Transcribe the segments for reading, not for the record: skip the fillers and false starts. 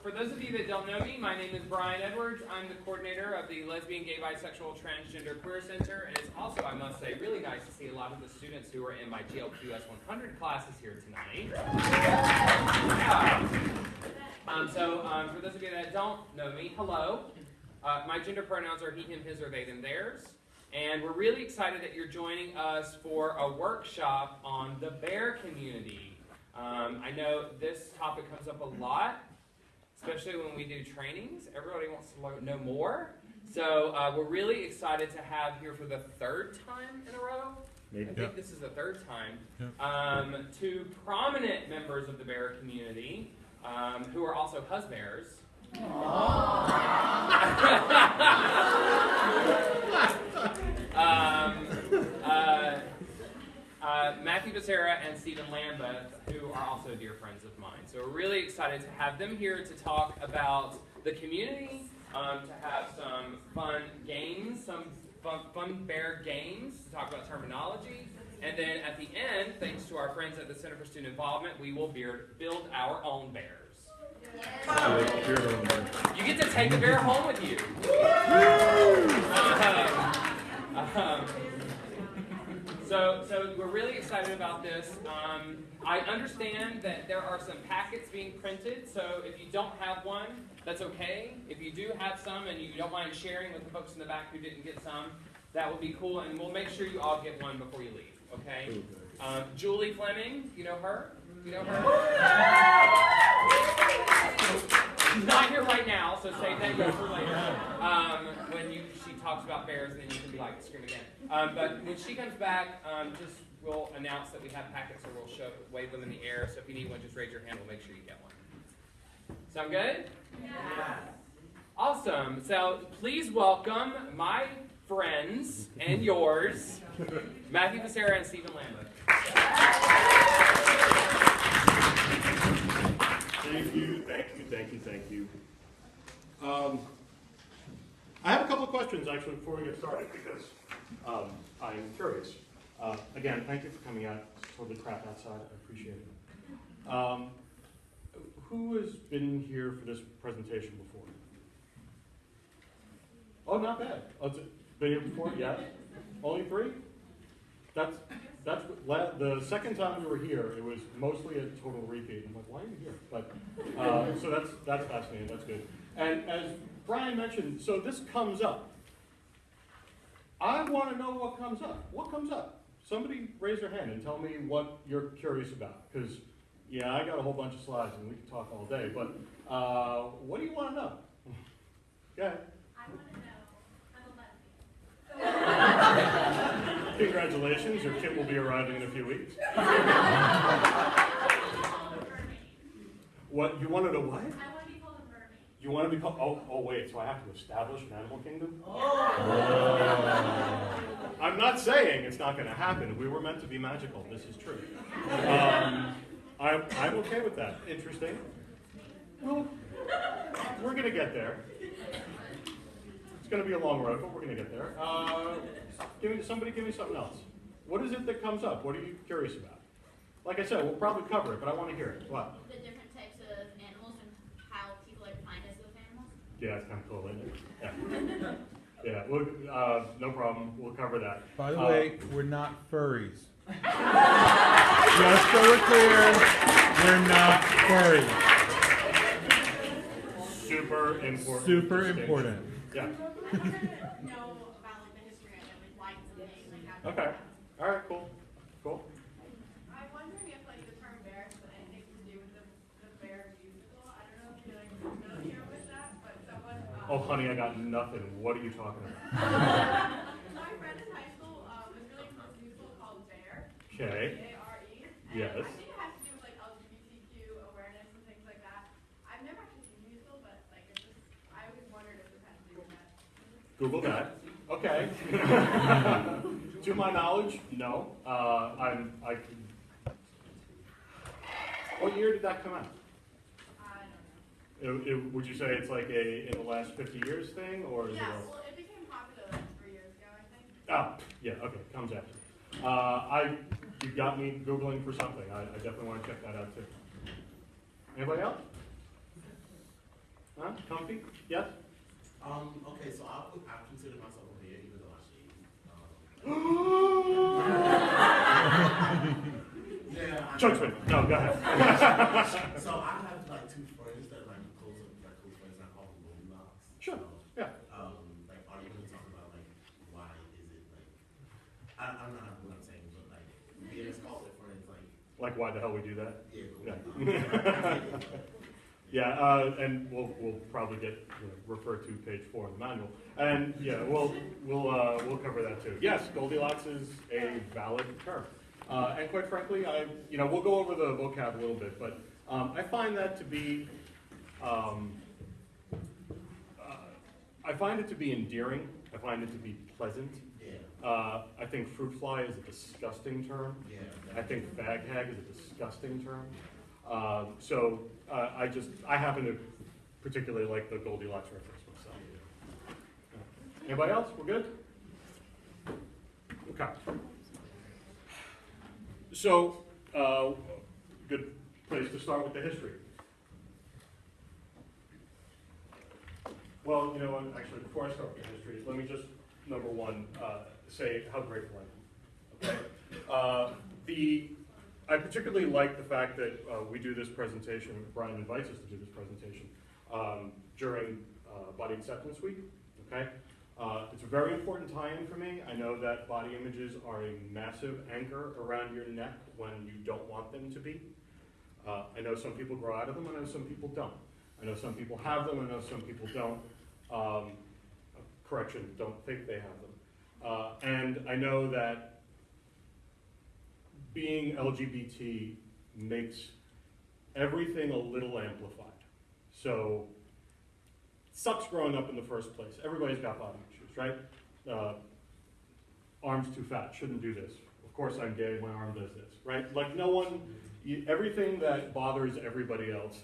for those of you that don't know me, my name is Brian Edwards. I'm the coordinator of the Lesbian, Gay, Bisexual, Transgender, Queer Center, and it's also, I must say, really nice to see a lot of the students who are in my GLQS 100 classes here tonight. Yeah. For those of you that don't know me, hello. My gender pronouns are he, him, his, or they, them, theirs. And we're really excited that you're joining us for a workshop on the bear community. I know this topic comes up a lot, especially when we do trainings. Everybody wants to know more. So we're really excited to have here for the third time in a row. Maybe. I think this is the third time. Two prominent members of the bear community who are also husbears. Matthew Becerra and Stephen Lambeth, who are also dear friends of mine. So we're really excited to have them here to talk about the community, to have some fun games, some fun bear games, to talk about terminology. And then at the end, thanks to our friends at the Center for Student Involvement, we will build our own bears. You get to take the bear home with you. So we're really excited about this. I understand that there are some packets being printed, so if you don't have one, that's okay. If you do have some and you don't mind sharing with the folks in the back who didn't get some, that would be cool, and we'll make sure you all get one before you leave, okay? Julie Fleming, you know her? You know her? She's not here right now, so save that for later. When she talks about bears, then you can be like, scream again. But when she comes back, we'll announce that we have packets, or we'll wave them in the air. So if you need one, just raise your hand. We'll make sure you get one. Sound good? Yeah. Awesome. So please welcome my friends and yours, Matthew Becerra and Stephen Lambeth. Thank you. I have a couple of questions, actually, before we get started, because I'm curious. Again, thank you for coming out. It's totally crap outside. I appreciate it. Who has been here for this presentation before? Oh, not bad. Been here before? Yeah. Only 3? That's the second time we were here. It was mostly a total repeat. I'm like, why are you here? But so that's fascinating. That's good. And as Brian mentioned, so this comes up. I want to know what comes up. What comes up? Somebody raise their hand and tell me what you're curious about. Because yeah, I got a whole bunch of slides and we can talk all day. But what do you want to know? Go ahead. I want to know. I'm a lesbian. Congratulations, your kit will be arriving in a few weeks. What, you want to know what? I want to be called a mermaid. You want to be called, oh wait, so I have to establish an animal kingdom? I'm not saying it's not going to happen. We were meant to be magical, this is true. I'm okay with that. Interesting. Well, we're going to get there. It's going to be a long road, but we're going to get there. Somebody give me something else. What is it that comes up? What are you curious about? Like I said, we'll probably cover it, but I want to hear it. What? The different types of animals and how people are defined as those animals. Yeah, it's kind of cool, isn't it? Yeah. Yeah, we'll, no problem. We'll cover that. By the way, we're not furries. Just so we're clear, we're not furries. Super important. Super important. Yeah. I wanted to know about like the history of it, like why it's a thing, like how. Okay. All right. Cool. I'm wondering if like the term bear has anything to do with the Bear musical. I don't know if you're like familiar with that, but someone. Oh, honey, I got nothing. What are you talking about? My friend in high school was really into this musical called Bear. Okay. B-A-R-E. Yes. I think it has to do with like LGBTQ awareness and things like that. I've never actually seen the musical, but like it's just I always wondered if it had to do with that. Google that. Okay. To my knowledge, no. What year did that come out? I don't know. Would you say it's like in the last 50 years thing, or is Yeah, it? well, it became popular like 3 years ago, I think. Oh, yeah. Okay, comes after. You got me Googling for something. I definitely want to check that out too. Anybody else? Huh? Comfy? Yes? Okay, so I consider myself a bear even though I shave. Yeah. Judgment. No, go ahead. So I have like two friends that are like close friends. I call them Goldilocks. Sure. So, Yeah. like, are you going to talk about like why is it like? I'm not what I'm saying, but like bears call their friends like. Why the hell we do that? Yeah. Yeah. And we'll probably refer to page 4 of the manual, and yeah, we'll cover that too. Yes, Goldilocks is a valid term, and quite frankly, we'll go over the vocab a little bit, but I find that to be, I find it to be endearing. I find it to be pleasant. Yeah. I think fruit fly is a disgusting term. Yeah. I think fag hag is a disgusting term. I happen to particularly like the Goldilocks reference myself. Anybody else? We're good? Okay. So, good place to start with the history. Well, you know what, actually, before I start with the history, let me just, number one, say how grateful I am. Okay? I particularly like the fact that we do this presentation, Brian invites us to do this presentation, during Body Acceptance Week, okay? It's a very important tie-in for me. I know that body images are a massive anchor around your neck when you don't want them to be. I know some people grow out of them, I know some people don't. I know some people have them, I know some people don't. Correction, don't think they have them. And I know that being LGBT makes everything a little amplified. So, it sucks growing up in the first place. Everybody's got body issues, right? Arm's too fat, shouldn't do this. Of course I'm gay, my arm does this, right? Like no one, everything that bothers everybody else,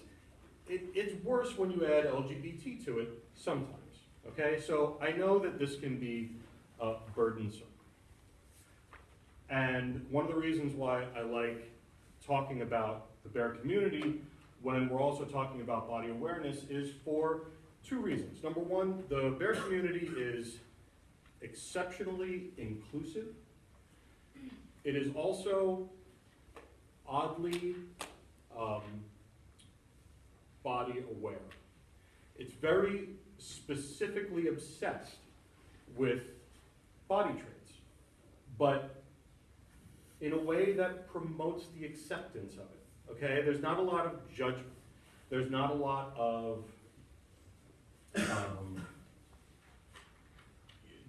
it's worse when you add LGBT to it sometimes, okay? So I know that this can be burdensome. And one of the reasons why I like talking about the bear community when we're also talking about body awareness is for two reasons. Number one, the bear community is exceptionally inclusive. It is also oddly body aware. It's very specifically obsessed with body traits, but in a way that promotes the acceptance of it, okay? There's not a lot of judgment. There's not a lot of,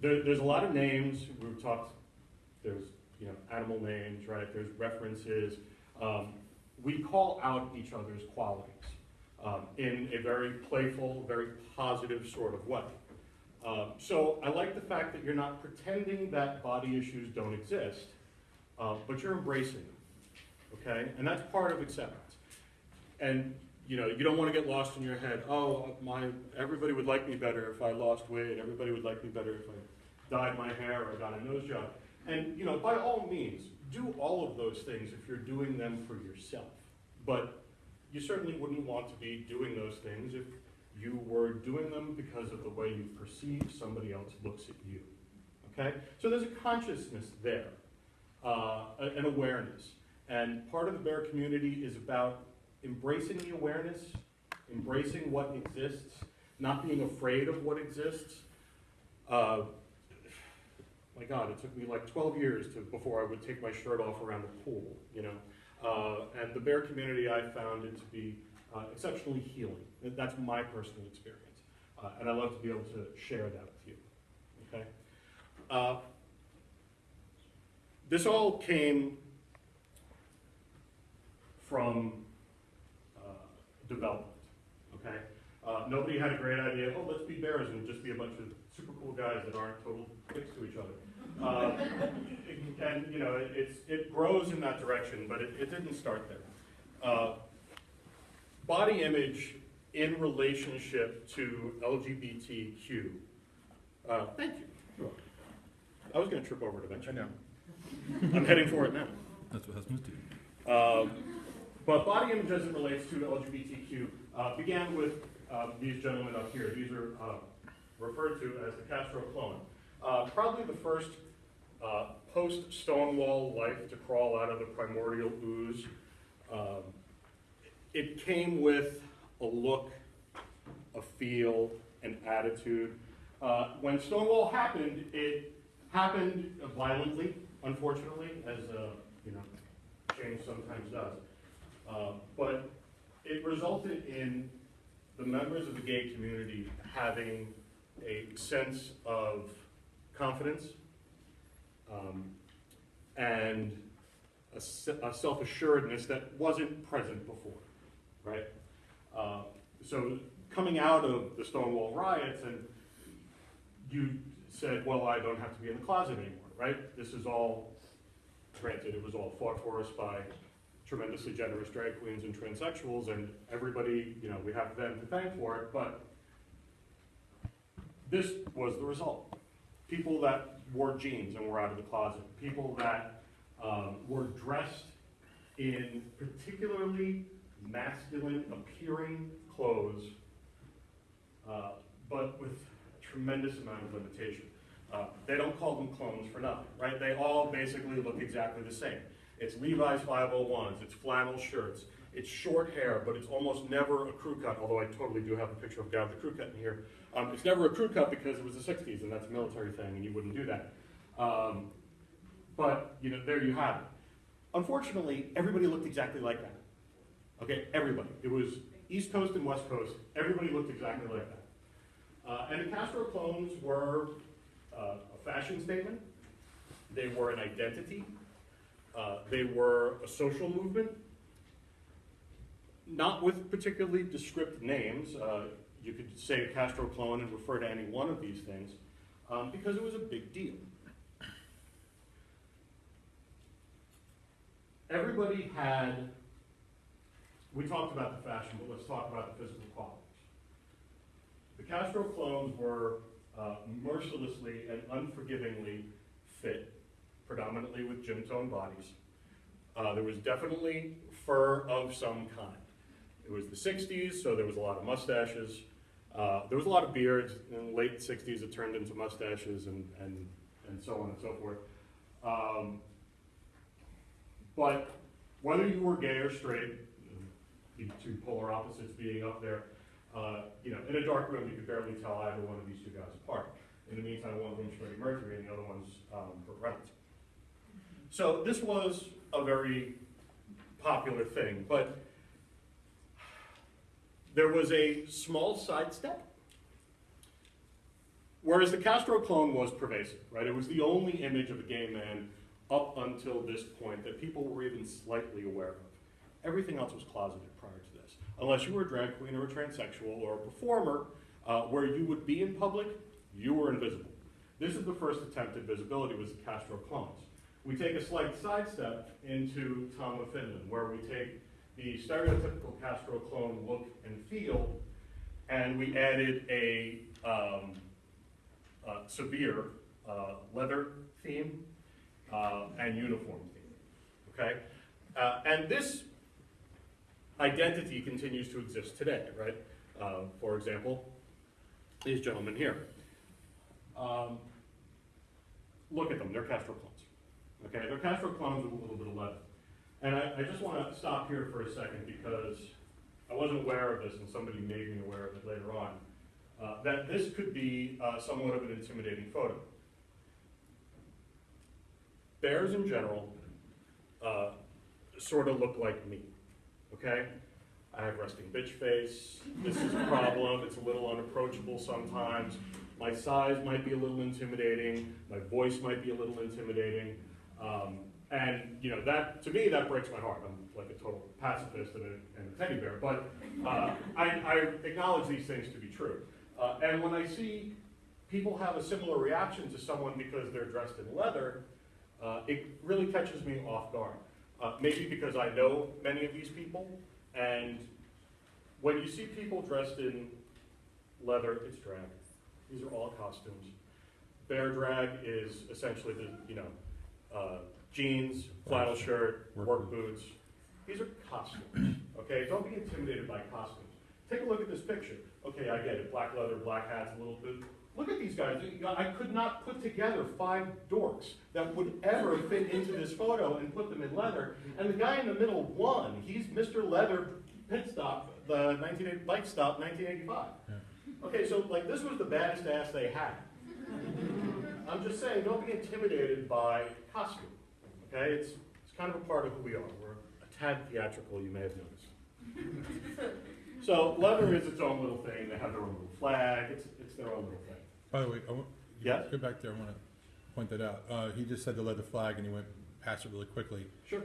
there's a lot of names. We've talked, there's animal names, right? There's references. We call out each other's qualities in a very playful, very positive sort of way. So I like the fact that you're not pretending that body issues don't exist, but you're embracing them, okay? And that's part of acceptance. And you don't want to get lost in your head, everybody would like me better if I lost weight, everybody would like me better if I dyed my hair or got a nose job. And by all means, do all of those things if you're doing them for yourself. But you certainly wouldn't want to be doing those things if you were doing them because of the way you perceive somebody else looks at you, okay? So there's a consciousness there, an awareness. And part of the bear community is about embracing the awareness, embracing what exists, not being afraid of what exists. My God, it took me like 12 years before I would take my shirt off around a pool, and the bear community, I found it to be exceptionally healing. That's my personal experience. And I love to be able to share that with you, okay? This all came from development, okay? Nobody had a great idea, let's be bears and just be a bunch of super cool guys that aren't total dicks to each other. And it grows in that direction, but it didn't start there. Body image in relationship to LGBTQ. Thank you. I was going to trip over it eventually. I know. I'm heading for it now. That's what husbands do. But body image as it relates to LGBTQ began with these gentlemen up here. These are referred to as the Castro clone. Probably the first post-Stonewall life to crawl out of the primordial ooze. It came with a look, a feel, an attitude. When Stonewall happened, it happened violently, unfortunately, as change sometimes does. But it resulted in the members of the gay community having a sense of confidence and a self-assuredness that wasn't present before, right? So coming out of the Stonewall riots, and you said, well, I don't have to be in the closet anymore, right? This is all, granted, it was all fought for us by tremendously generous drag queens and transsexuals, and everybody, we have them to thank for it, but this was the result. People that wore jeans and were out of the closet, people that were dressed in particularly masculine appearing clothes, but with a tremendous amount of limitation. They don't call them clones for nothing, right? They all basically look exactly the same. It's Levi's 501s, it's flannel shirts, it's short hair, but it's almost never a crew cut, although I totally do have a picture of a guy with a crew cut in here. It's never a crew cut because it was the 60s, and that's a military thing, and you wouldn't do that. But, there you have it. Unfortunately, everybody looked exactly like that. Okay, everybody. It was East Coast and West Coast. Everybody looked exactly like that. And the Castro clones were a fashion statement. They were an identity. They were a social movement, not with particularly descriptive names. You could say Castro clone and refer to any one of these things because it was a big deal. Everybody had, we talked about the fashion, but let's talk about the physical qualities. The Castro clones were mercilessly and unforgivingly fit, predominantly with gym-tone bodies. There was definitely fur of some kind. It was the 60s, so there was a lot of mustaches. There was a lot of beards. In the late 60s, it turned into mustaches and so on and so forth. But whether you were gay or straight, the two polar opposites being up there, in a dark room, you could barely tell either one of these two guys apart. In the meantime, one of them's Freddie Mercury and the other one's Burt Reynolds. So this was a very popular thing, but there was a small sidestep. Whereas the Castro clone was pervasive, right? It was the only image of a gay man up until this point that people were even slightly aware of. Everything else was closeted prior to this. Unless you were a drag queen or a transsexual or a performer where you would be in public, you were invisible. This is the first attempt at visibility was the Castro clones. We take a slight sidestep into Tom of Finland, where we take the stereotypical Castro clone look and feel, and we added a severe leather theme and uniform theme, okay? And this identity continues to exist today, right? For example, these gentlemen here. Look at them, they're Castro clones. Okay, they're Castro clones with a little bit of leather. And I just want to stop here for a second because I wasn't aware of this and somebody made me aware of it later on, that this could be somewhat of an intimidating photo. Bears in general sort of look like me, okay? I have resting bitch face. This is a problem. It's a little unapproachable sometimes. My size might be a little intimidating. My voice might be a little intimidating. And that, to me, that breaks my heart. I'm like a total pacifist and a teddy bear, but I acknowledge these things to be true. And when I see people have a similar reaction to someone because they're dressed in leather, it really catches me off guard. Maybe because I know many of these people, and when you see people dressed in leather, it's drag. These are all costumes. Bear drag is essentially the, jeans, flannel shirt, work boots. These are costumes, okay? Don't be intimidated by costumes. Take a look at this picture. Okay, I get it, black leather, black hats, a little bit. Look at these guys. I could not put together 5 dorks that would ever fit into this photo and put them in leather. And the guy in the middle won. He's Mr. Leather Pit Stop, the Bike Stop 1985. Okay, so like this was the baddest ass they had. I'm just saying, don't be intimidated by costume. Okay, it's kind of a part of who we are. We're a tad theatrical, you may have noticed. So leather is its own little thing. They have their own little flag. It's their own little thing. By the way, Yes? go back there, I want to point that out. He just said the leather flag and he went past it really quickly. Sure.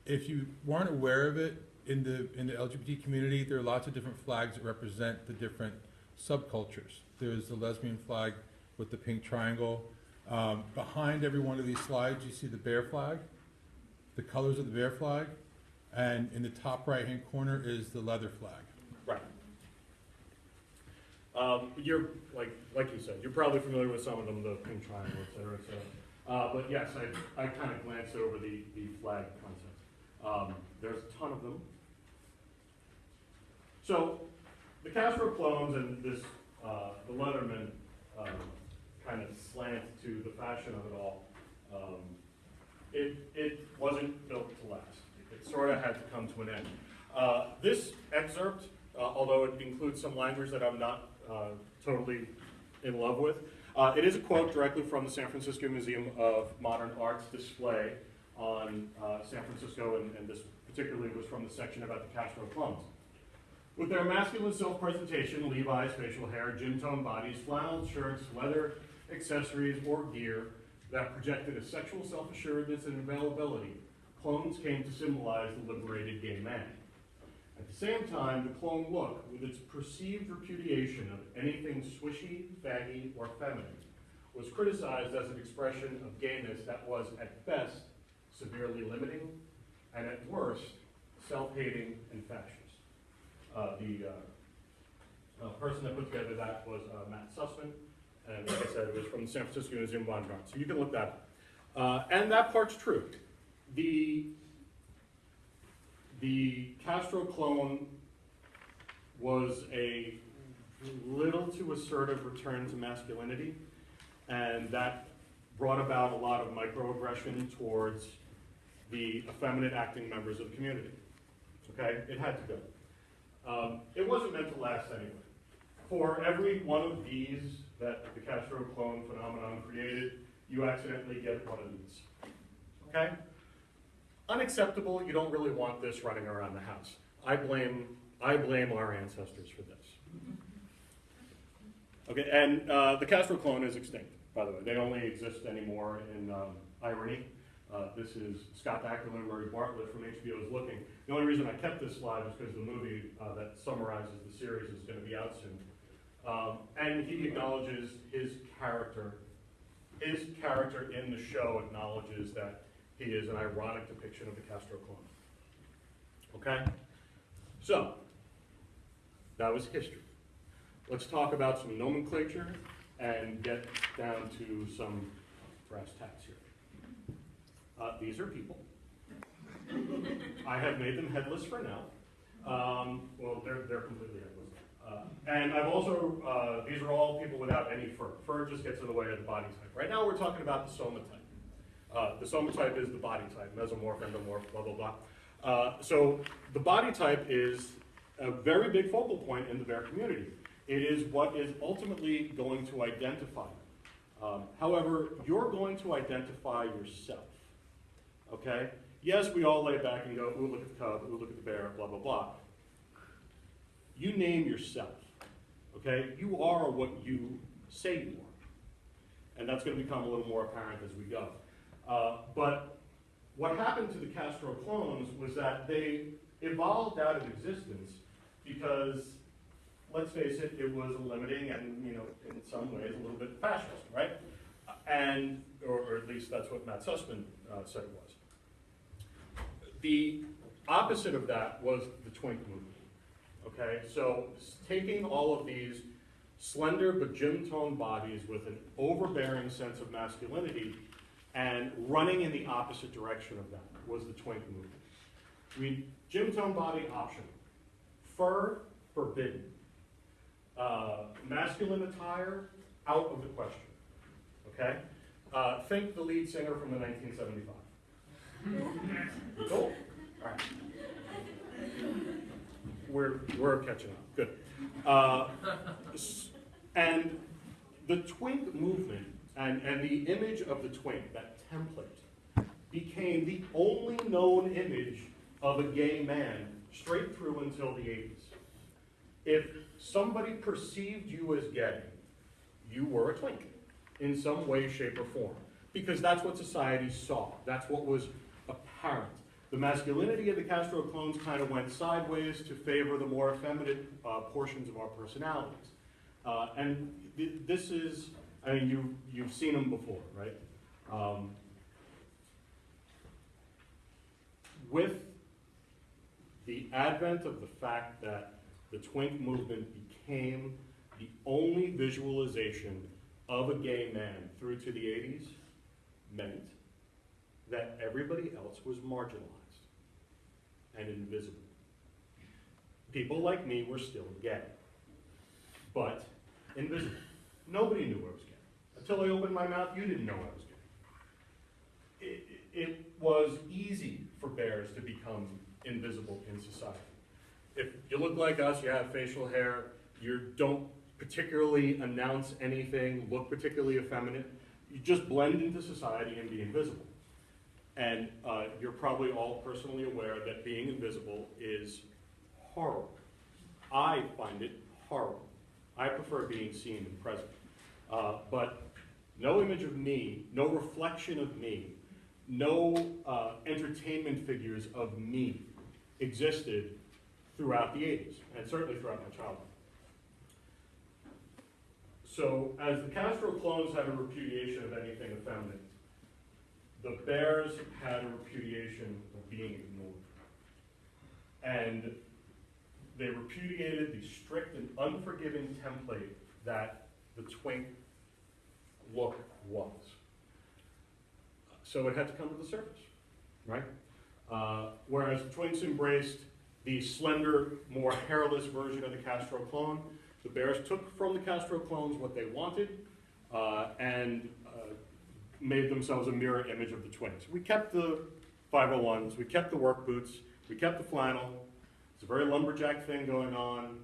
If you weren't aware of it, in the LGBT community, there are lots of different flags that represent the different subcultures. There's the lesbian flag with the pink triangle. Behind every one of these slides, you see the bear flag, the colors of the bear flag, and in the top right-hand corner is the leather flag. Right. You're like you said, you're probably familiar with some of them, the pink triangle, et cetera, et cetera. But yes, I kind of glanced over the flag concept. There's a ton of them. So the Castro clones and this the Leatherman kind of slant to the fashion of it all. It wasn't built to last. It sort of had to come to an end. This excerpt, although it includes some language that I'm not totally in love with, it is a quote directly from the San Francisco Museum of Modern Art's display on San Francisco, and this particularly was from the section about the Castro clones. With their masculine self-presentation, Levi's, facial hair, gym-tone bodies, flannel shirts, leather accessories, or gear that projected a sexual self-assuredness and availability, clones came to symbolize the liberated gay man. At the same time, the clone look, with its perceived repudiation of anything swishy, faggy, or feminine, was criticized as an expression of gayness that was, at best, severely limiting, and at worst, self-hating and fascist. The person that put together that was Matt Sussman, and like I said, it was from the San Francisco Museum of Modern Art, so you can look that up. And that part's true. The Castro clone was a little too assertive return to masculinity, and that brought about a lot of microaggression towards the effeminate acting members of the community. Okay, it had to go. It wasn't meant to last anyway. For every one of these that the Castro clone phenomenon created, you accidentally get one of these. Okay? Unacceptable. You don't really want this running around the house. I blame our ancestors for this. Okay, and the Castro clone is extinct, by the way. They only exist anymore in irony. This is Scott Bakula and Murray Bartlett from HBO's Looking. The only reason I kept this slide is because the movie that summarizes the series is going to be out soon. And he acknowledges his character. His character in the show acknowledges that he is an ironic depiction of the Castro clone. Okay? So, that was history. Let's talk about some nomenclature and get down to some brass tacks here. These are people. I have made them headless for now. Well, they're completely headless. And I've also, these are all people without any fur. Fur just gets in the way of the body type. Right now we're talking about the soma type. The soma type is the body type, mesomorph, endomorph, blah, blah, blah. So the body type is a very big focal point in the bear community. It is what is ultimately going to identify you. However, you're going to identify yourself. Okay? Yes, we all lay back and go, ooh, look at the cub, ooh, look at the bear, blah, blah, blah. You name yourself. Okay? You are what you say you are. And that's going to become a little more apparent as we go. But what happened to the Castro clones was that they evolved out of existence because, let's face it, it was limiting and, in some ways a little bit fascist, right? And, or at least that's what Matt Sussman said it was. The opposite of that was the twink movement. Okay, so taking all of these slender but gym-toned bodies with an overbearing sense of masculinity and running in the opposite direction of that was the twink movement. Gym-toned body optional. Fur, forbidden. Masculine attire, out of the question, okay? Think the lead singer from the 1975. Cool? All right. We're catching up, good. And the twink movement and the image of the twink, that template, became the only known image of a gay man straight through until the 80s. If somebody perceived you as gay, you were a twink in some way, shape, or form, because that's what society saw. That's what was apparent. The masculinity of the Castro clones kind of went sideways to favor the more effeminate portions of our personalities. And this is, I mean, you've seen them before, right? With the advent of the fact that the twink movement became the only visualization of a gay man through to the 80s, meant that everybody else was marginalized and invisible. People like me were still gay, but invisible. Nobody knew I was gay. Until I opened my mouth, you didn't know I was gay. It was easy for bears to become invisible in society. If you look like us, you have facial hair, you don't particularly announce anything, look particularly effeminate, you just blend into society and be invisible. And you're probably all personally aware that being invisible is horrible. I find it horrible. I prefer being seen and present. But no image of me, no reflection of me, no entertainment figures of me existed throughout the 80s, and certainly throughout my childhood. So as the Castro clones had a repudiation of anything effeminate, the bears had a repudiation of being ignored. And they repudiated the strict and unforgiving template that the twink look was. So it had to come to the surface, right? Whereas the twinks embraced the slender, more hairless version of the Castro clone, the bears took from the Castro clones what they wanted and made themselves a mirror image of the twinks. We kept the 501s, we kept the work boots, we kept the flannel. It's a very lumberjack thing going on.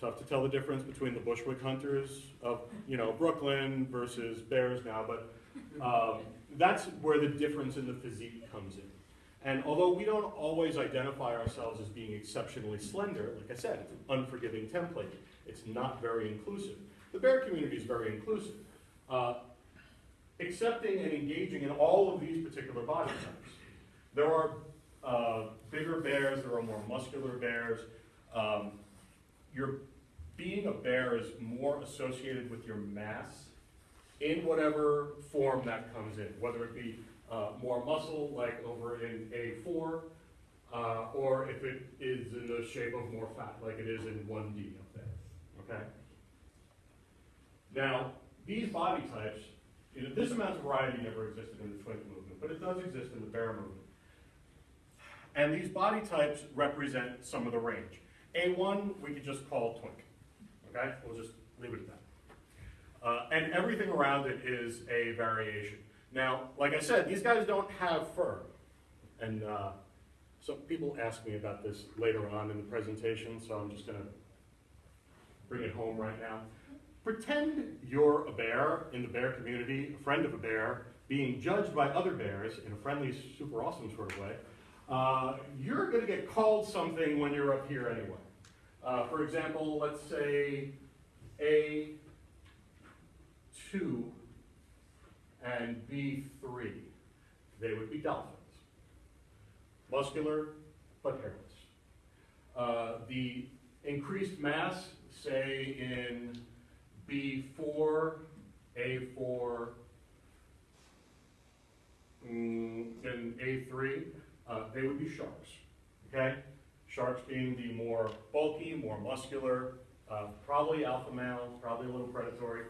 Tough to tell the difference between the Bushwick hunters of, you know, Brooklyn versus bears now, but that's where the difference in the physique comes in. And although we don't always identify ourselves as being exceptionally slender, like I said, it's an unforgiving template. It's not very inclusive. The bear community is very inclusive. Accepting and engaging in all of these particular body types. There are bigger bears, there are more muscular bears. Being a bear is more associated with your mass in whatever form that comes in, whether it be more muscle, like over in A4, or if it is in the shape of more fat, like it is in 1D up there, okay? Now, these body types, you know, this amount of variety never existed in the twink movement, but it does exist in the bear movement. And these body types represent some of the range. A1, we could just call twink, okay? We'll just leave it at that. And everything around it is a variation. Now, like I said, these guys don't have fur. And some people ask me about this later on in the presentation, so I'm just gonna bring it home right now. Pretend you're a bear in the bear community, a friend of a bear, being judged by other bears in a friendly, super awesome sort of way. You're gonna get called something when you're up here anyway. For example, let's say A2 and B3, they would be dolphins. Muscular, but hairless. The increased mass, say in B4, A4, and A3, they would be sharks, okay? Sharks being the more bulky, more muscular, probably alpha male, probably a little predatory,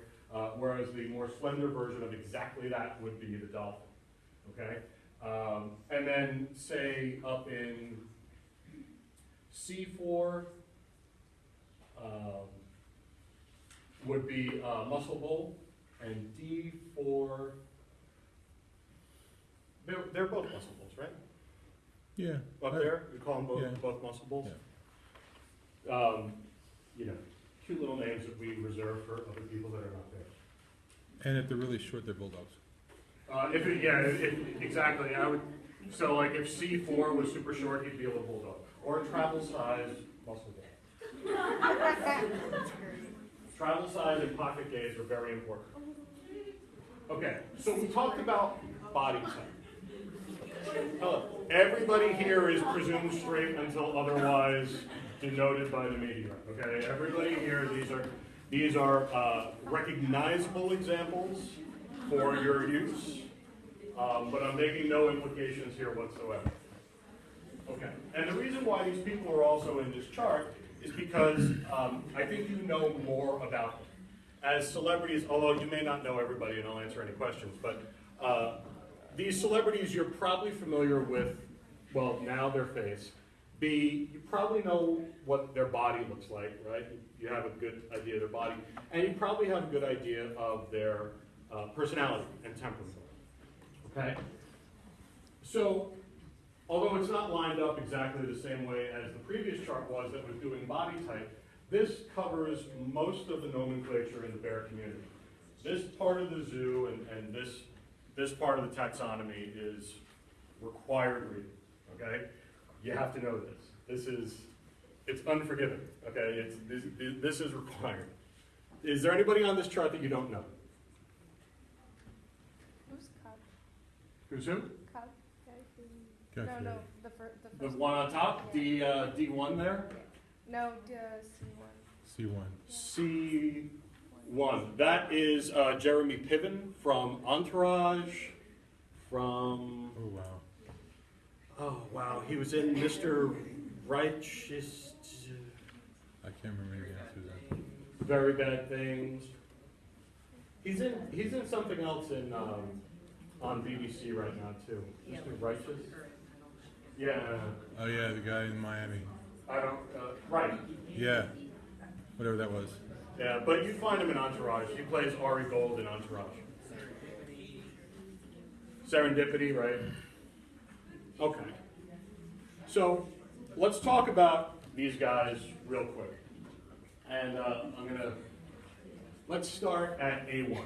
whereas the more slender version of exactly that would be the dolphin, okay? And then say up in C4 would be muscle bull, and D for, they're both muscle bulls, right? Yeah. Up there, we call them both, Yeah. both muscle bulls? You know, cute little names that we reserve for other people that are not there. And if they're really short, they're bulldogs. Exactly, I would, so like if C4 was super short, he'd be a little bulldog, or a travel size muscle bull. Travel size and pocket gaze are very important. Okay, so we talked about body type. Everybody here is presumed straight until otherwise denoted by the media, okay? Everybody here, these are recognizable examples for your use, but I'm making no implications here whatsoever. Okay, and the reason why these people are also in this chart is because I think you know more about them. As celebrities, although you may not know everybody and I'll answer any questions, but these celebrities you're probably familiar with, well, now their face. B, you probably know what their body looks like, right? You have a good idea of their body. And you probably have a good idea of their personality and temperament, okay? So, although it's not lined up exactly the same way as the previous chart was that was doing body type, this covers most of the nomenclature in the bear community. This part of the zoo and this part of the taxonomy is required reading, okay? You have to know this. It's unforgiving, okay? This is required. Is there anybody on this chart that you don't know? Who's Cub? Who's who? Cub? Gotcha. No, the The first one on top, D1 there? No, C1. C1. C1. That is Jeremy Piven from Entourage, from, Oh, wow. oh wow, he was in Mr. Righteous, I can't remember the answer to that. Very Bad Things. He's in something else in on BBC right now too. Mr. Righteous. Yeah. Oh, yeah, the guy in Miami. I don't. Right. Yeah. Whatever that was. Yeah, but you find him in Entourage. He plays Ari Gold in Entourage. Serendipity, right? Okay. So let's talk about these guys real quick. And let's start at A1.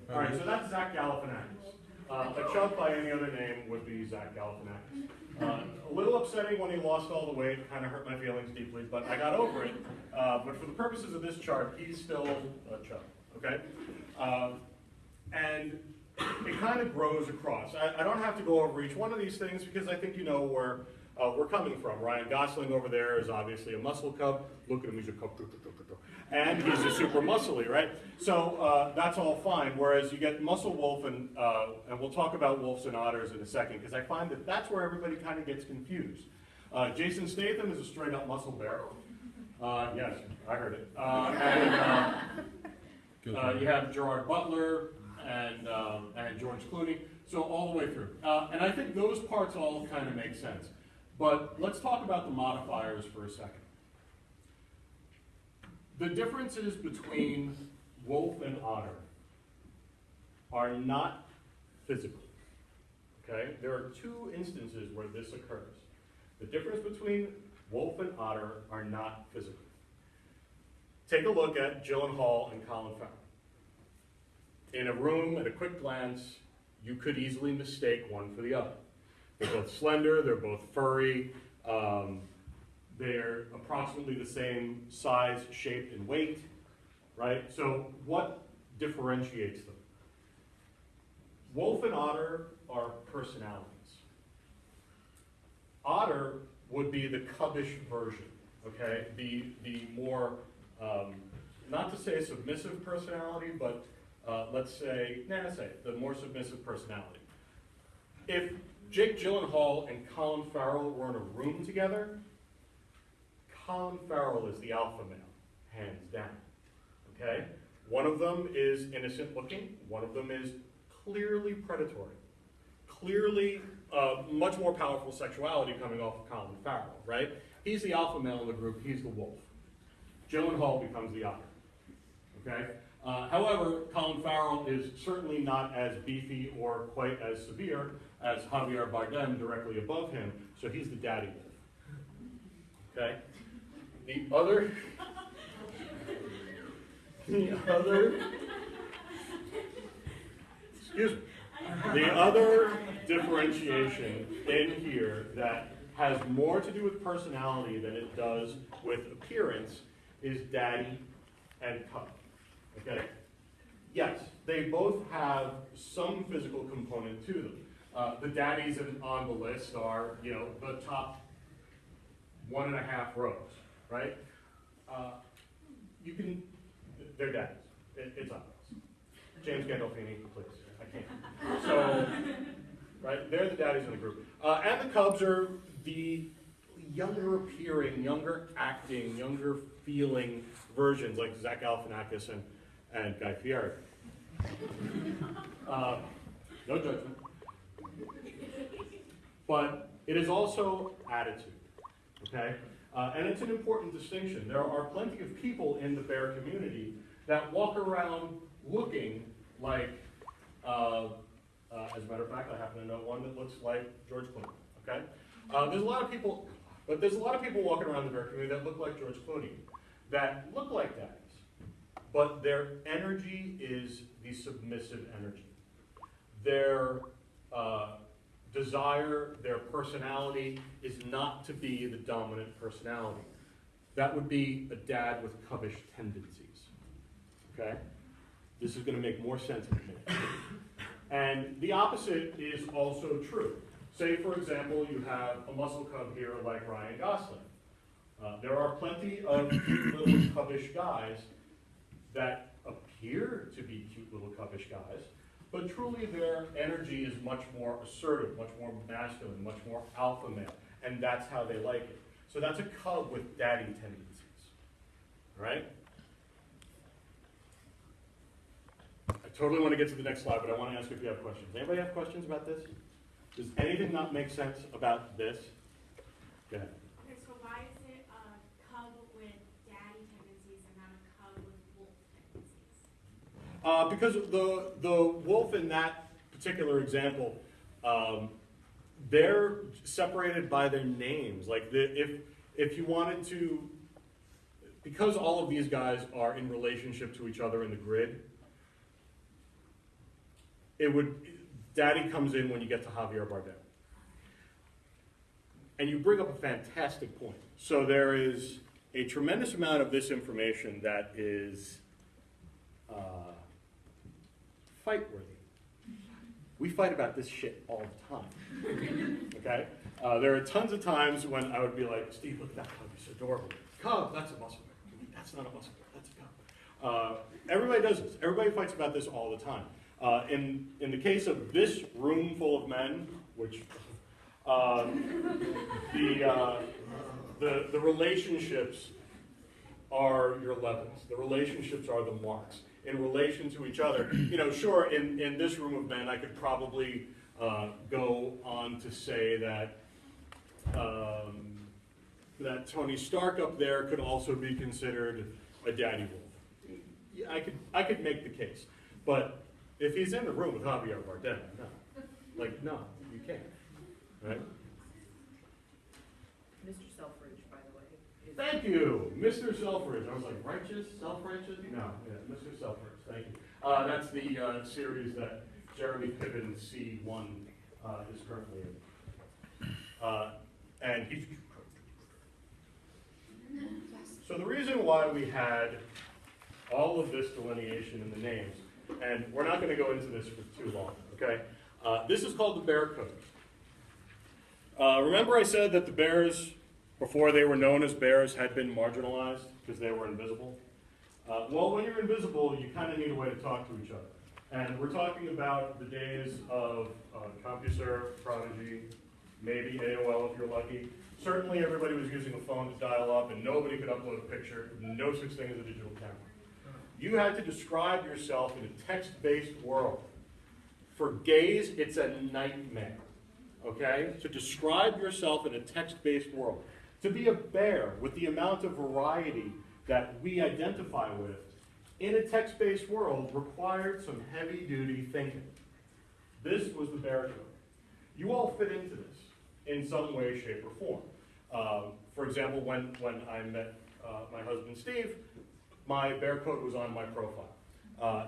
All right, so that's Zach Galifianakis. A chump by any other name would be Zach Galifianakis. A little upsetting when he lost all the weight, kind of hurt my feelings deeply, but I got over it. But for the purposes of this chart, he's still a chump, okay? And it kind of grows across. I don't have to go over each one of these things because I think you know where we're coming from. Ryan Gosling over there is obviously a muscle cub. Look at him, he's a cub. And he's a super muscly, right? So that's all fine. Whereas you get muscle wolf, and we'll talk about wolves and otters in a second, because I find that that's where everybody kind of gets confused. Jason Statham is a straight up muscle bear. Yes, I heard it. And you have Gerard Butler and George Clooney, so all the way through. And I think those parts all kind of make sense. But let's talk about the modifiers for a second. The differences between wolf and otter are not physical, okay? There are two instances where this occurs. The difference between wolf and otter are not physical. Take a look at Gyllenhaal and Colin Farrell. In a room, at a quick glance, you could easily mistake one for the other. They're both slender, they're both furry, they're approximately the same size, shape, and weight, right? So what differentiates them? Wolf and otter are personalities. Otter would be the cubbish version, okay? The more, not to say a submissive personality, but let's say the more submissive personality. If Jake Gyllenhaal and Colin Farrell were in a room together, Colin Farrell is the alpha male, hands down, okay? One of them is innocent looking, one of them is clearly predatory. Clearly much more powerful sexuality coming off of Colin Farrell, right? He's the alpha male in the group, he's the wolf. Gyllenhaal becomes the otter. Okay? However, Colin Farrell is certainly not as beefy or quite as severe as Javier Bardem directly above him, so he's the daddy wolf. Okay? The other excuse me. The other differentiation in here that has more to do with personality than it does with appearance is daddy and cub. Okay? Yes, they both have some physical component to them. The daddies on the list are, you know, the top 1.5 rows, right? They're daddies. It's obvious. James Gandolfini, please. I can't. So, right, they're the daddies in the group. And the cubs are the younger appearing, younger acting, younger feeling versions like Zach Galifianakis and Guy Fieri. No judgment. But it is also attitude, okay? And it's an important distinction. There are plenty of people in the bear community that walk around looking like, as a matter of fact, I happen to know one that looks like George Clooney, okay? There's a lot of people walking around the bear community that look like George Clooney, that look like daddies, but their energy is the submissive energy. Their desire, their personality is not to be the dominant personality. That would be a dad with cubbish tendencies, okay? This is going to make more sense in a minute. And the opposite is also true. Say, for example, you have a muscle cub here like Ryan Gosling. There are plenty of cute little cubbish guys that appear to be cute little cubbish guys, but truly their energy is much more assertive, much more masculine, much more alpha male, and that's how they like it. So that's a cub with daddy tendencies, all right? I totally want to get to the next slide, but I want to ask if you have questions. Anybody have questions about this? Does anything not make sense about this? Go ahead. Okay, so why is it a cub with daddy tendencies and not a cub with wolf tendencies? Because the wolf in that particular example, they're separated by their names. Like if you wanted to, because all of these guys are in relationship to each other in the grid, daddy comes in when you get to Javier Bardem. And you bring up a fantastic point. So there is a tremendous amount of this information that is fight-worthy. We fight about this shit all the time, okay? There are tons of times when I would be like, Steve, look at that cub, he's adorable. Cub, that's a muscle bear. That's not a muscle bear, that's a cub. Everybody does this. Everybody fights about this all the time. In the case of this room full of men, which the relationships are your levels. The relationships are the marks in relation to each other. You know, sure, in this room of men, I could probably go on to say that that Tony Stark up there could also be considered a daddy wolf. Yeah, I could make the case, but if he's in the room with Javier Bardem, no, you can't, right? Mr. Selfridge, by the way. Thank you, Mr. Selfridge. I was like, righteous, self-righteous? No, yeah, Mr. Selfridge, thank you. That's the series that Jeremy Piven C1 is currently in. And he's... So the reason why we had all of this delineation in the names, and we're not going to go into this for too long, okay? This is called the Bear Code. Remember I said that the bears, before they were known as bears, had been marginalized because they were invisible? Well, when you're invisible, you kind of need a way to talk to each other. And we're talking about the days of CompuServe, Prodigy, maybe AOL if you're lucky. Certainly everybody was using a phone to dial up, and nobody could upload a picture. No such thing as a digital camera. You had to describe yourself in a text-based world. For gays, it's a nightmare, okay? To describe yourself in a text-based world. To be a bear with the amount of variety that we identify with in a text-based world required some heavy-duty thinking. This was the bear code. You all fit into this in some way, shape, or form. For example, when I met my husband Steve, my bear code was on my profile.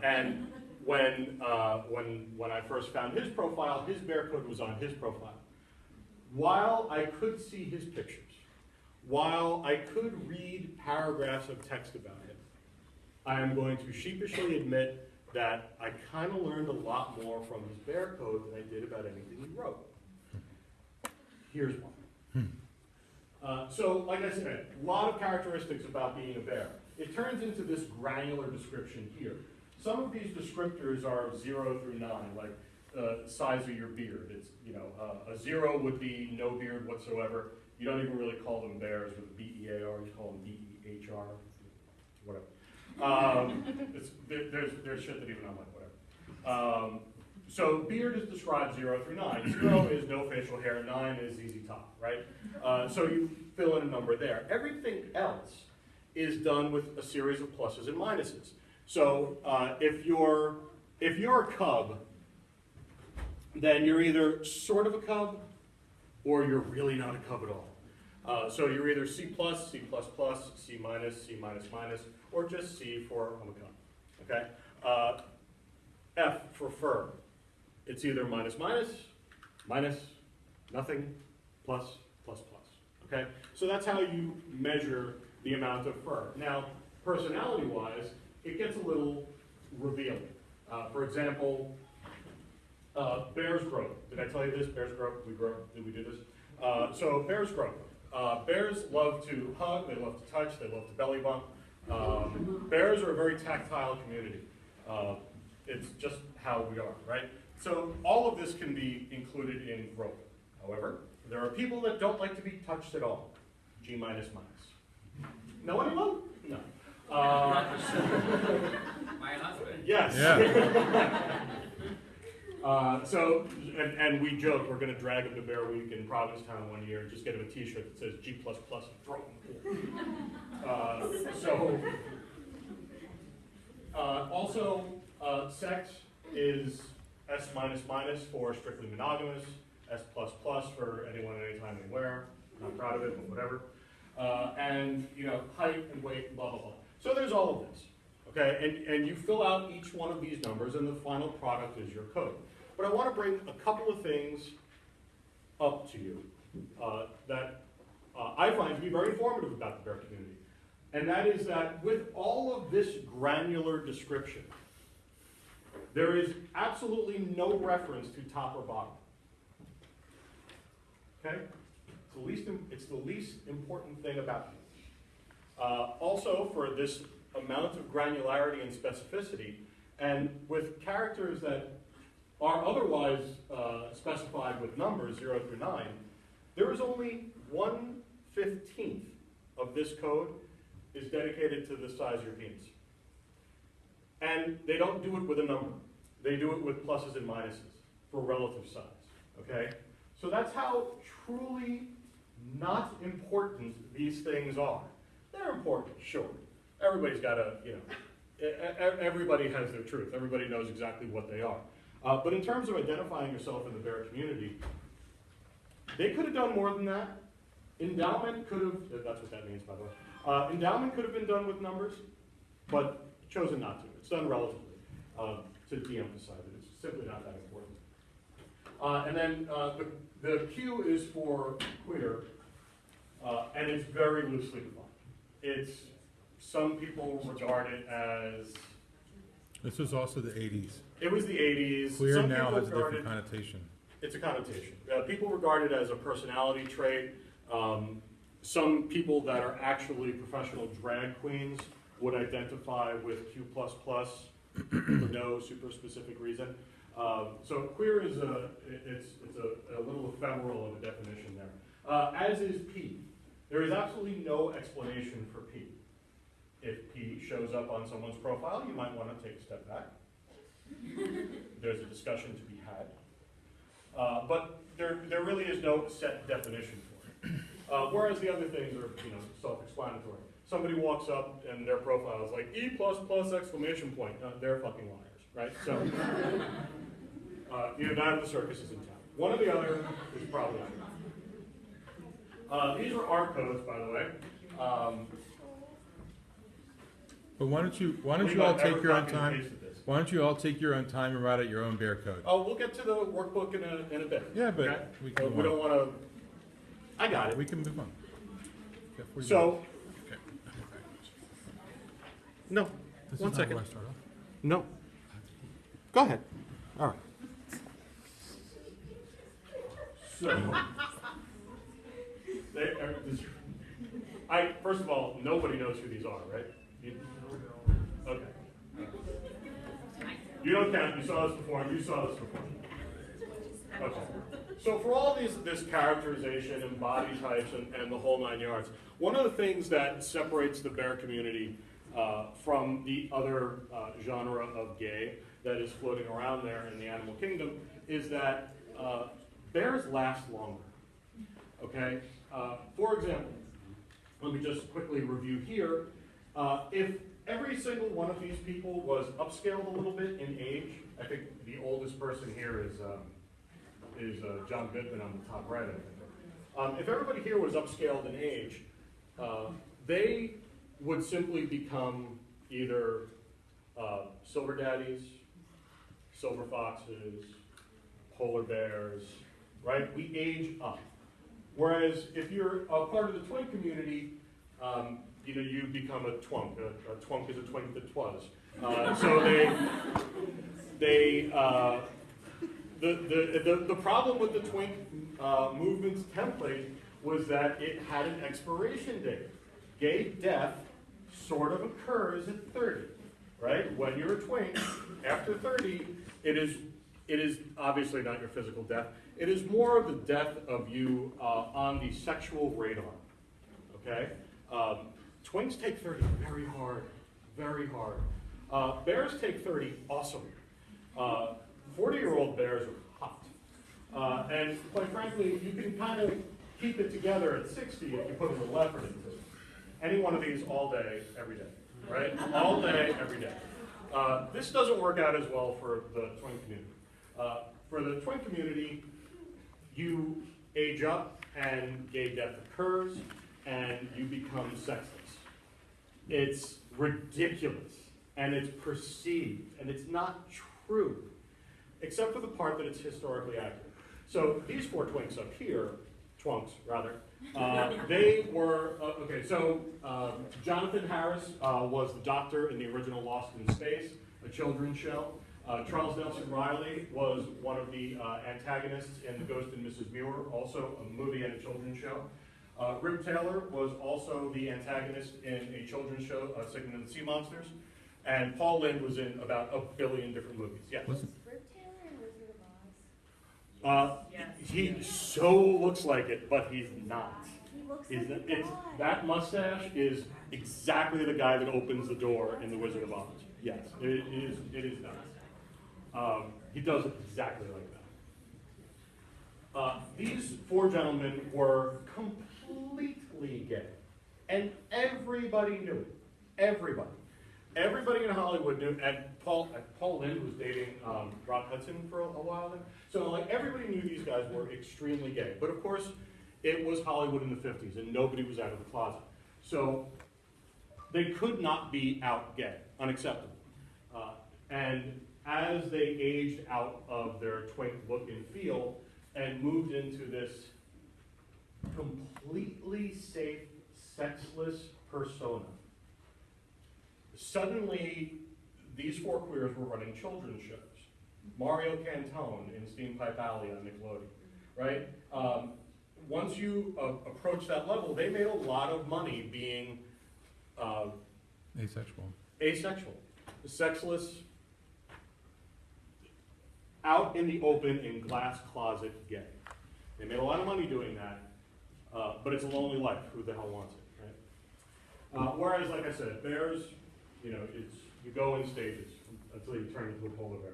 And when I first found his profile, his bear code was on his profile. While I could see his pictures, while I could read paragraphs of text about him, I am going to sheepishly admit that I kind of learned a lot more from his bear code than I did about anything he wrote. Here's one. So, like I said, a lot of characteristics about being a bear. It turns into this granular description here. Some of these descriptors are 0 through 9, like size of your beard. It's, you know, a 0 would be no beard whatsoever. You don't even really call them bears with a B-E-A-R, you call them B-E-H-R, whatever. There's shit that even I'm like, whatever. So beard is described 0 through 9. 0 is no facial hair, 9 is ZZ Top, right? So you fill in a number there. Everything else is done with a series of pluses and minuses. So if you're a cub, then you're either sort of a cub, or you're really not a cub at all. So you're either C+, C++, C minus, C minus minus, or just C for I'm a cub. Okay. F for fur. It's either minus minus, minus, nothing, plus, plus plus. Okay. So that's how you measure the amount of fur. Now, personality-wise, it gets a little revealing. For example, bears grow. Did I tell you this? Bears grow. We grow. Did we do this? So bears grow. Bears love to hug. They love to touch. They love to belly bump. Bears are a very tactile community. It's just how we are, right? So all of this can be included in growth. However, there are people that don't like to be touched at all. G minus minus. Know anyone? No. My husband. Yes. Yeah. And we joke we're going to drag him to Bear Week in Provincetown one year and just get him a T-shirt that says G++ and throw him. Also, sex is S minus minus for strictly monogamous, S plus plus for anyone, anytime, anywhere. Not proud of it, but whatever. And you know, height and weight, blah blah blah. So there's all of this. Okay, and you fill out each one of these numbers, and the final product is your code. But I want to bring a couple of things up to you that I find to be very informative about the bear community. And that is that with all of this granular description, there is absolutely no reference to top or bottom. Okay? It's the least important thing about you. Also, for this amount of granularity and specificity, and with characters that are otherwise specified with numbers 0 through 9, there is only 1/15 of this code is dedicated to the size of your penis. And they don't do it with a number. They do it with pluses and minuses for relative size, okay? So that's how truly not important these things are. They're important, sure. Everybody's got a, you know, everybody has their truth. Everybody knows exactly what they are. But in terms of identifying yourself in the bear community, they could have done more than that. Endowment could have, that's what that means, by the way. Endowment could have been done with numbers, but chosen not to. It's done relatively to de-emphasize it. It's simply not that important. And then the Q is for queer, and it's very loosely defined. Some people regard it as... This was also the 80s. It was the 80s. Queer Some now people has a regard different connotation. It's a connotation. People regard it as a personality trait. Some people that are actually professional drag queens would identify with Q++ for no super specific reason. So queer is it's a little ephemeral of a definition there. As is P. There is absolutely no explanation for P. If P shows up on someone's profile, you might want to take a step back. There's a discussion to be had. But there really is no set definition for it. Whereas the other things are, you know, self-explanatory. somebody walks up and their profile is like E++ exclamation point. They're fucking liars, right? So either that or the circus is in town. One or the other is probably true. These are our codes, by the way. But why don't you all take your own time? Why don't you all take your own time and write out your own bear code? Oh, we'll get to the workbook in a bit. Yeah, but okay? we can we don't want to. I got it. We can move on. So, okay. no. This One is second. Not where I start off. No. Go ahead. All right. So, first of all, nobody knows who these are, right? Okay. You don't count. You saw this before. You saw this before. Okay. So for all this characterization and body types and the whole 9 yards, one of the things that separates the bear community from the other genre of gay that is floating around there in the animal kingdom is that bears last longer. Okay? For example, let me just quickly review here. If every single one of these people was upscaled a little bit in age, I think the oldest person here is John Goodman on the top right, I think. If everybody here was upscaled in age, they would simply become either silver daddies, silver foxes, polar bears, right? We age up. Whereas if you're a part of the twink community, you become a twunk. A twunk is a twink that twas. So the problem with the twink movement's template was that it had an expiration date. Gay death sort of occurs at 30, right? When you're a twink, after 30, it is obviously not your physical death. It is more of the death of you on the sexual radar, okay? Twinks take 30 very hard, very hard. Bears take 30 awesome. 40-year-old bears are hot. And quite frankly, you can kind of keep it together at 60 if you put a little effort into it. Any one of these all day, every day, right? All day, every day. This doesn't work out as well for the twink community. For the twink community, you age up and gay death occurs and you become sexless. It's ridiculous and it's perceived and it's not true, except for the part that it's historically accurate. So these four twinks up here, twunks rather, they were, Jonathan Harris was the doctor in the original Lost in Space, a children's show. Charles Nelson Riley was one of the antagonists in The Ghost and Mrs. Muir, also a movie and a children's show. Rip Taylor was also the antagonist in a children's show, Sigmund and the Sea Monsters. And Paul Lynde was in about 1 billion different movies. Yes? Rip Taylor and Wizard of Oz? Yes. He so looks like it, but he's not. He looks like a god. That mustache is exactly the guy that opens the door in The Wizard of Oz. Yes, it is not. He does it exactly like that. These four gentlemen were completely gay. And everybody knew it. Everybody. Everybody in Hollywood knew, and Paul Lynde was dating Rock Hudson for a while then. So like everybody knew these guys were extremely gay. But of course, it was Hollywood in the 50s and nobody was out of the closet. So they could not be out gay, unacceptable. And as they aged out of their twink look and feel and moved into this completely safe, sexless persona, suddenly these four queers were running children's shows. Mario Cantone in Steam Pipe Alley on Nickelodeon, right? Once you approach that level, they made a lot of money being asexual, sexless, out in the open in glass closet gay. They made a lot of money doing that, but it's a lonely life. Who the hell wants it, right? Whereas, like I said, bears, you go in stages until you turn into a polar bear.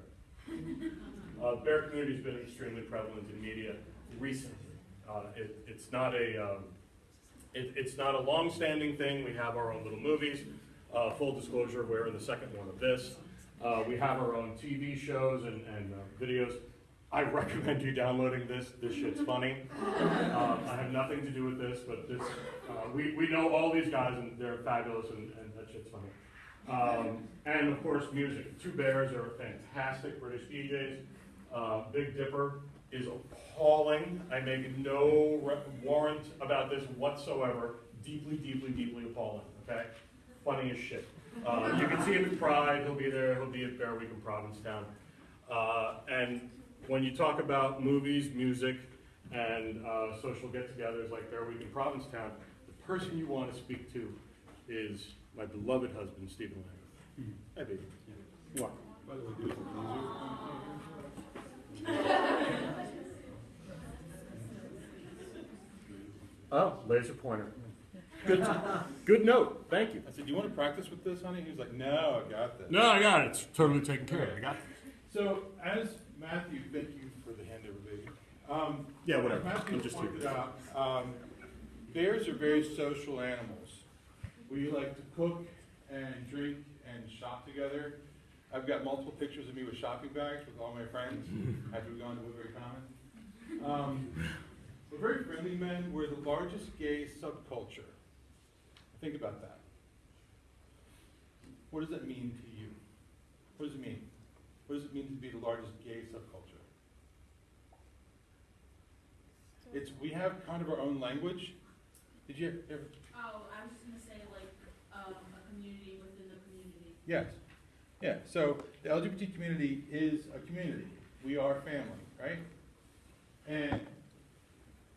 Bear community has been extremely prevalent in media recently. It's not a It's not a long-standing thing. We have our own little movies. Full disclosure, we're in the second one of this. We have our own TV shows and videos. I recommend you downloading this. This shit's funny. I have nothing to do with this, but this we know all these guys and they're fabulous and that shit's funny. And of course, music. Two Bears are fantastic British DJs. Big Dipper is appalling. I make no warrant about this whatsoever. Deeply, deeply, deeply appalling. Okay, funny as shit. You can see him at Pride. He'll be there. He'll be at Bear Week in Provincetown. And when you talk about movies, music, and social get-togethers like Bear Week in Provincetown, the person you want to speak to is my beloved husband, Stephen Lang. Hi, baby. What? By the way, do it with laser. Oh, laser pointer. Good note. Thank you. I said, do you want to practice with this, honey? He was like, no, I got this. No, I got it. It's totally taken care of. I got this. So, as Matthew, thank you for the handover, baby. Yeah, whatever. As Matthew I'm just pointed here. out, bears are very social animals. We like to cook and drink and shop together. I've got multiple pictures of me with shopping bags with all my friends after we've gone to Woodbury Common. We're very friendly men. We're the largest gay subculture. Think about that. What does that mean to you? What does it mean? What does it mean to be the largest gay subculture? We have kind of our own language. Did you ever? Oh, I was just gonna say like, a community within the community. Yes. Yeah, so the LGBT community is a community. We are family, right? And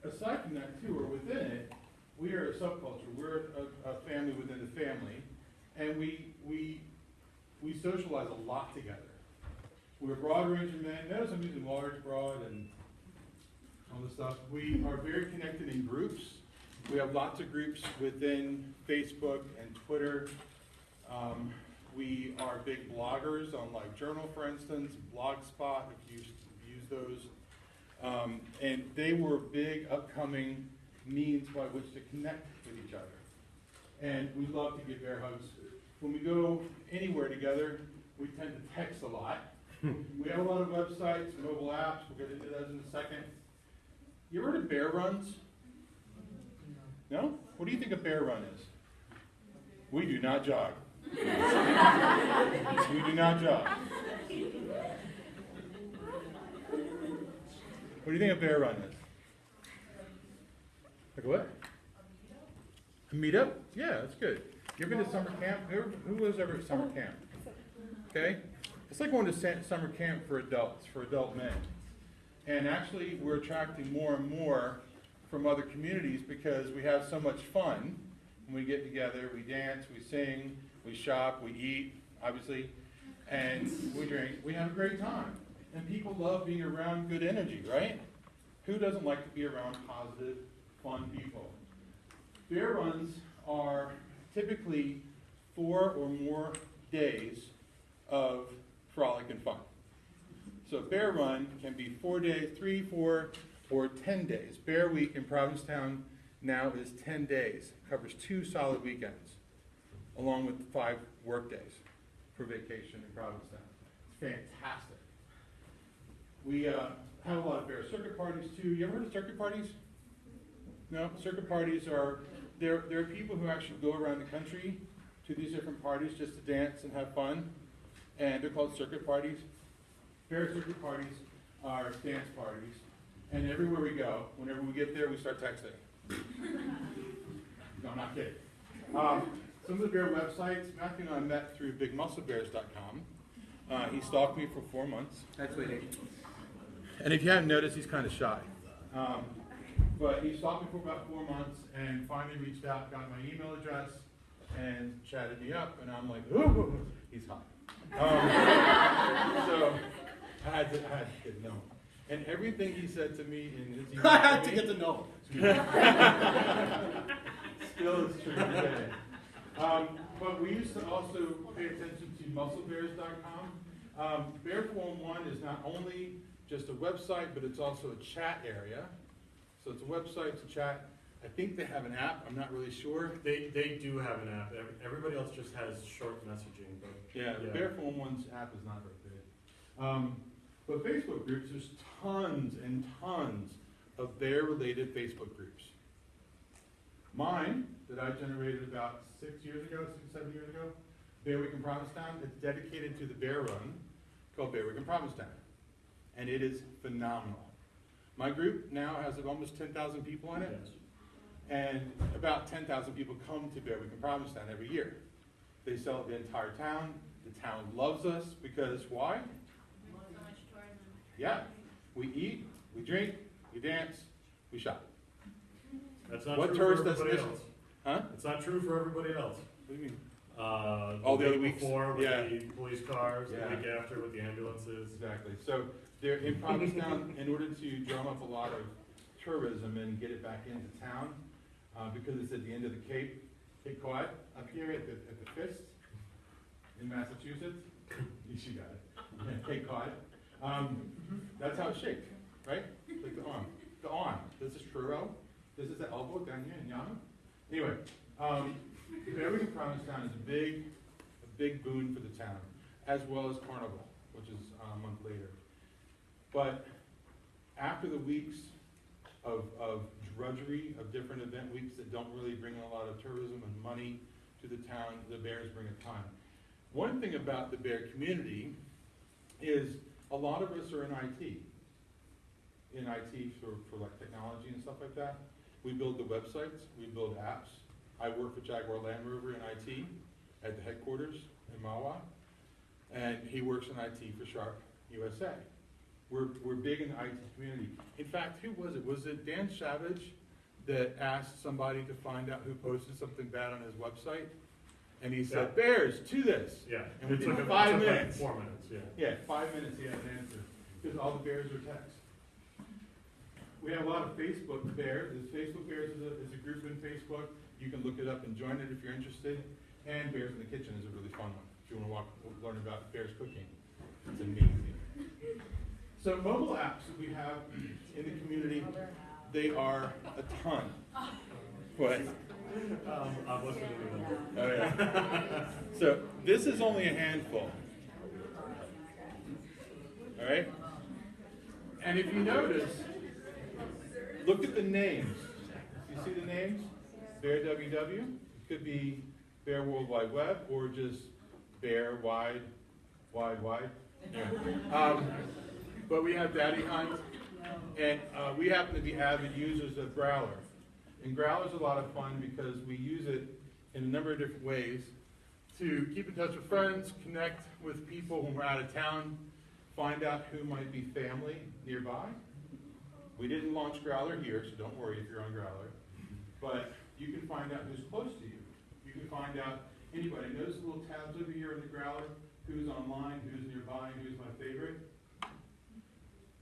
aside from that too, or within it, we are a subculture. We're a family within the family. And we socialize a lot together. We're broad ranging men. Notice I'm using large, broad, and all this stuff. We are very connected in groups. We have lots of groups within Facebook and Twitter. We are big bloggers on like Journal, for instance, Blogspot, if you use those. And they were big upcoming means by which to connect with each other. And we love to give bear hugs. When we go anywhere together, we tend to text a lot. We have a lot of websites, mobile apps, we'll get into those in a second. You ever heard of bear runs? No? What do you think a bear run is? We do not jog. We do not jog. What do you think a bear run is? Like what? A meetup? Yeah, that's good. You ever been to summer camp? Who was ever at summer camp? Okay? It's like going to summer camp for adults, for adult men. And actually, we're attracting more and more from other communities because we have so much fun when we get together. We dance, we sing, we shop, we eat, obviously, and we drink. We have a great time. And people love being around good energy, right? Who doesn't like to be around positive, fun people? Bear runs are typically 4 or more days of frolic and fun. So Bear Run can be 4 days, 3, 4, or 10 days. Bear Week in Provincetown now is 10 days. Covers 2 solid weekends, along with 5 work days for vacation in Provincetown. It's fantastic. We have a lot of bear circuit parties too. You ever heard of circuit parties? No? Circuit parties are, there are people who actually go around the country to these different parties just to dance and have fun. And they're called circuit parties. Bear circuit parties are dance parties. And everywhere we go, whenever we get there, we start texting. No, I'm not kidding. Some of the bear websites, Matthew and I met through bigmusclebears.com. He stalked me for 4 months. That's what And if you haven't noticed, he's kind of shy. But he stalked me for about 4 months and finally reached out, got my email address, and chatted me up. And I'm like, ooh, he's hot. So I had to get to know him. And everything he said to me in his email I had to get to know him. Still is true. Today. But we used to also pay attention to musclebears.com. Bear Form 1 is not only just a website, but it's also a chat area. So it's a website, it's a chat, I think they have an app, I'm not really sure. They do have an app. Everybody else just has short messaging, but Yeah, the yeah. Bear Phone One's app is not very good. But Facebook groups, there's tons and tons of bear-related Facebook groups. Mine, that I generated about 7 years ago, Bear Week in Provincetown, it's dedicated to the bear run called Bear Week in Provincetown. And it is phenomenal. My group now has almost 10,000 people in it. yes. And about 10,000 people come to Bear Week in Provincetown every year. They sell it the entire town. The town loves us because why? So much tourism. Yeah, we eat, we drink, we dance, we shop. That's not What true tourist for everybody destinations? else. Huh? It's not true for everybody else. What do you mean? All the other weeks? before with Yeah. the police cars, Yeah. the week after with the ambulances. Exactly. So they're in Provincetown, in order to drum up a lot of tourism and get it back into town, because it's at the end of the Cape Cod, up here at the Fist in Massachusetts. You got it. Yeah, Cape Cod. That's how it's shaped, right? Like the arm. The arm. This is Truro. This is the elbow down here in Yama. Anyway, Bear Week in Provincetown is a big boon for the town, as well as Carnival, which is a month later. But after the weeks of drudgery, of different event weeks that don't really bring a lot of tourism and money to the town, the Bears bring a ton. One thing about the Bear community is a lot of us are in IT. In IT for like technology and stuff like that. We build the websites, we build apps. I work for Jaguar Land Rover in IT at the headquarters in Mawa. And he works in IT for Sharp USA. We're big in the IT community. In fact, who was it? Was it Dan Savage that asked somebody to find out who posted something bad on his website? And he said, Yeah. Bears, to this. Yeah. And within It took 5 like minutes. 4 minutes, yeah. Yeah, 5 minutes he had an answer, because all the bears are text. We have a lot of Facebook Bears. Facebook Bears is a group in Facebook. You can look it up and join it if you're interested. And Bears in the Kitchen is a really fun one. If you want to learn about bears cooking, it's amazing. So mobile apps that we have in the community, they are a ton. What? I wasn't gonna do that. Oh, yeah. So this is only a handful. All right? And if you notice, look at the names. You see the names? Bear WW. It could be Bear World Wide Web or just Bear Wide. Yeah. But we have Daddy Hunt, and we happen to be avid users of Growler. And Growler's a lot of fun because we use it in a number of different ways to keep in touch with friends, connect with people when we're out of town, find out who might be family nearby. We didn't launch Growler here, so don't worry if you're on Growler. But you can find out who's close to you. You can find out anybody. Notice the little tabs over here in the Growler, who's online, who's nearby, who's my favorite.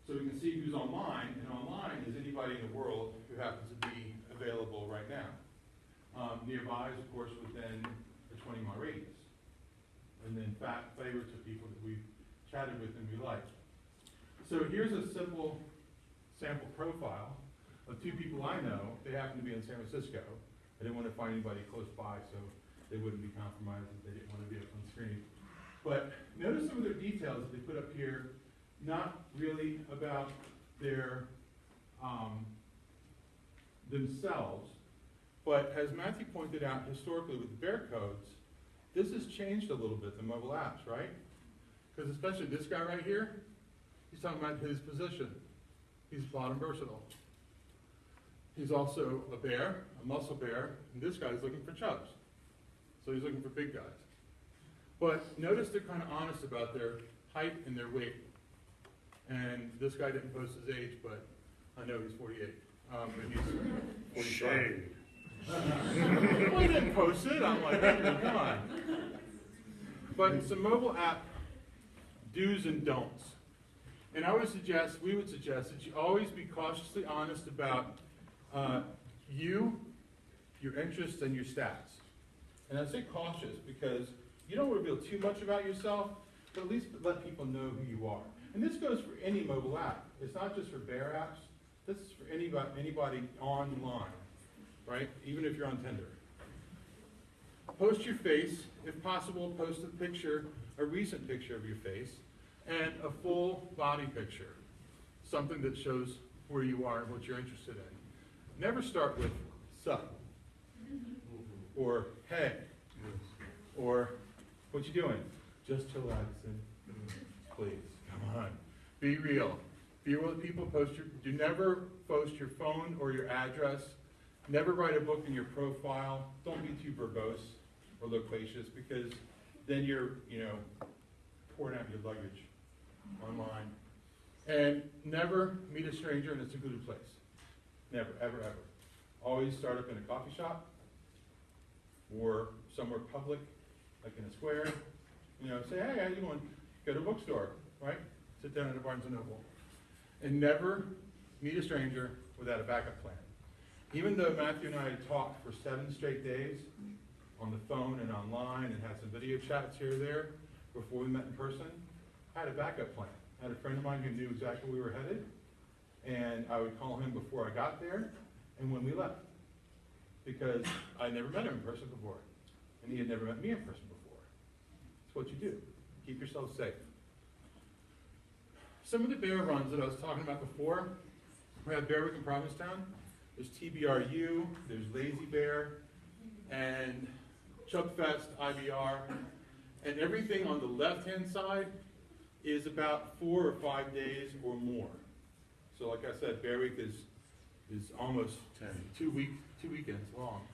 So we can see who's online, and online is anybody in the world who happens to be available right now. Nearby is, of course, within a 20-mile radius. And then favorites are people that we've chatted with and we like. So here's a simple sample profile of 2 people I know. They happen to be in San Francisco. I didn't want to find anybody close by so they wouldn't be compromised if they didn't want to be up on screen. But notice some of their details that they put up here, not really about their themselves, but as Matthew pointed out, historically with the Bear codes, this has changed a little bit, the mobile apps, right? Because especially this guy right here, he's talking about his position. He's bottom versatile. He's also a bear, a muscle bear, and this guy's looking for chubs. So he's looking for big guys. But notice they're kind of honest about their height and their weight. And this guy didn't post his age, but I know he's 48. But he's 45. Well, he didn't post it. I'm like, come on. But some mobile app do's and don'ts. And we would suggest that you always be cautiously honest about you, your interests, and your stats. And I say cautious because you don't reveal too much about yourself, but at least let people know who you are. And this goes for any mobile app. It's not just for Bear apps. This is for anybody online. right? Even if you're on Tinder. Post your face, if possible, post a picture, a recent picture of your face, and a full body picture, something that shows where you are and what you're interested in. Never start with sup, or hey, or what you doing? Just chillaxing, please, come on. Be real. Be real with people. Do never post your phone or your address. Never write a book in your profile. Don't be too verbose or loquacious, because then you're, pouring out your luggage online. And never meet a stranger in a secluded place. Never, ever, ever. Always start up in a coffee shop or somewhere public, like in a square. Say, hey, how you doing? Go to a bookstore, right? Sit down at a Barnes & Noble. And never meet a stranger without a backup plan. Even though Matthew and I had talked for 7 straight days on the phone and online and had some video chats here or there before we met in person, I had a backup plan. I had a friend of mine who knew exactly where we were headed, and I would call him before I got there and when we left, because I never met him in person before, and he had never met me in person before. It's what you do. Keep yourself safe. Some of the bear runs that I was talking about before, we have Bear Week in Provincetown. There's TBRU, there's Lazy Bear, and Chub Fest, IBR, and everything on the left-hand side is about 4 or 5 days or more. So like I said, Bear Week is almost 2 weekends long.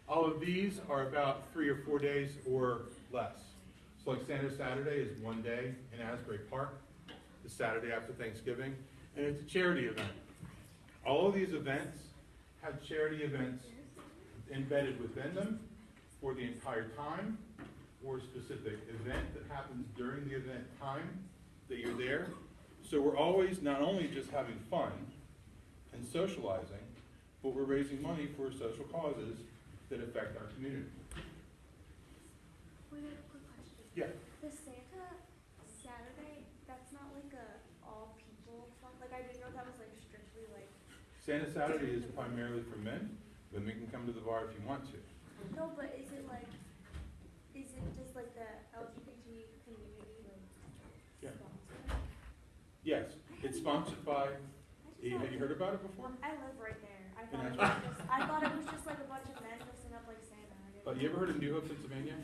All of these are about 3 or 4 days or less. So like Santa Saturday is 1 day in Asbury Park, the Saturday after Thanksgiving, and it's a charity event. All of these events have charity events embedded within them for the entire time, or a specific event that happens during the event time that you're there. So we're always not only just having fun and socializing, but we're raising money for social causes that affect our community. Wait, I have a quick question. Yeah. The Santa Saturday, that's not like a all people fun? Like, I didn't know that was like strictly like. Santa Saturday is primarily for men. Women can come to the bar if you want to. No, but is it just like the LGBT community like Yeah. sponsored? Yes, it's sponsored by, have you heard about it before? I live right there. I In thought it was just like a bunch of men dressing up like Santa. Oh, you ever heard of New Hope, Pennsylvania?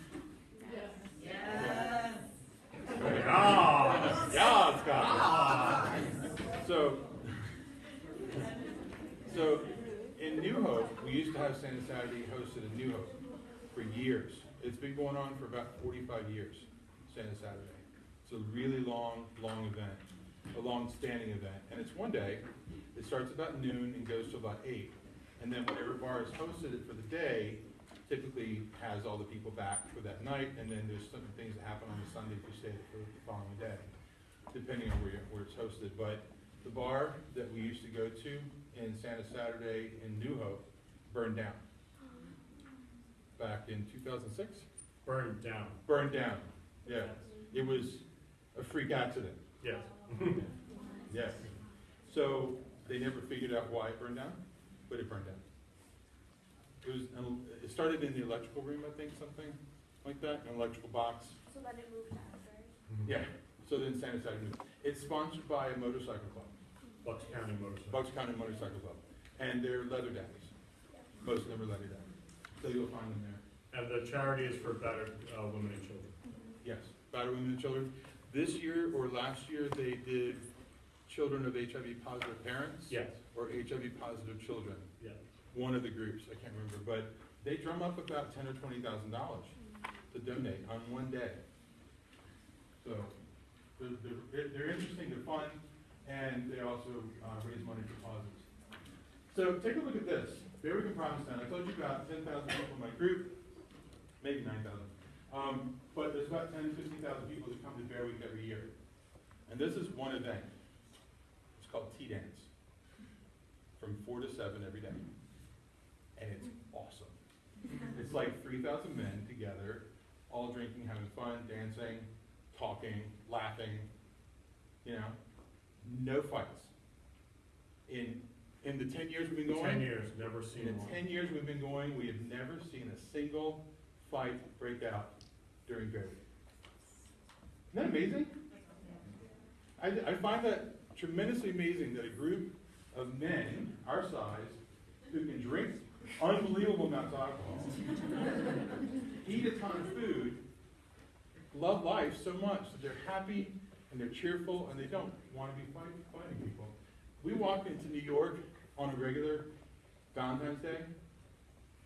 Yes. Yeah, Scott. So in New Hope, we used to have Santa Saturday hosted in New Hope for years. It's been going on for about 45 years, Santa Saturday. It's a really long event, a long-standing event. And it's 1 day. It starts about noon and goes to about 8. And then whatever bar has hosted it for the day typically has all the people back for that night, and then there's some things that happen on the Sunday if you stay for the following day, depending on where it's hosted. But the bar that we used to go to in Santa Saturday in New Hope burned down back in 2006. Burned down. Burned down, yeah. It was a freak accident. Yes. Yes. So they never figured out why it burned down, but it burned down. It started in the electrical room, I think, something like that, an electrical box. So then it moved to Asbury. Yeah. So then Santa Saturday moved. It's sponsored by a motorcycle club, Bucks County Motorcycle. Bucks County Motorcycle Club, and they're leather daddies. Most of them are leather daddies, so you'll find them there. And the charity is for battered women and children. Yes, battered women and children. This year or last year, they did children of HIV positive parents. Yes. Or HIV positive children. Yeah. One of the groups, I can't remember, but they drum up about $10,000 or $20,000 to donate on 1 day. So they're interesting, they're fun, and they also raise money for causes. So take a look at this. Bear Week in Provincetown. I told you about 10,000 people in my group, maybe 9,000. But there's about 10,000 to 15,000 people that come to Bear Week every year. And this is one event. It's called Tea Dance, from 4 to 7 every day. And it's awesome. It's like 3,000 men together, all drinking, having fun, dancing, talking, laughing, no fights. In In the 10 years we've been going? 10 years, never seen In the one. 10 years we've been going, we have never seen a single fight break out during Bear Week. Isn't that amazing? I find that tremendously amazing that a group of men our size who can drink unbelievable amounts of alcohol, eat a ton of food, love life so much that they're happy and they're cheerful and they don't want to be fighting people. We walk into New York on a regular Valentine's Day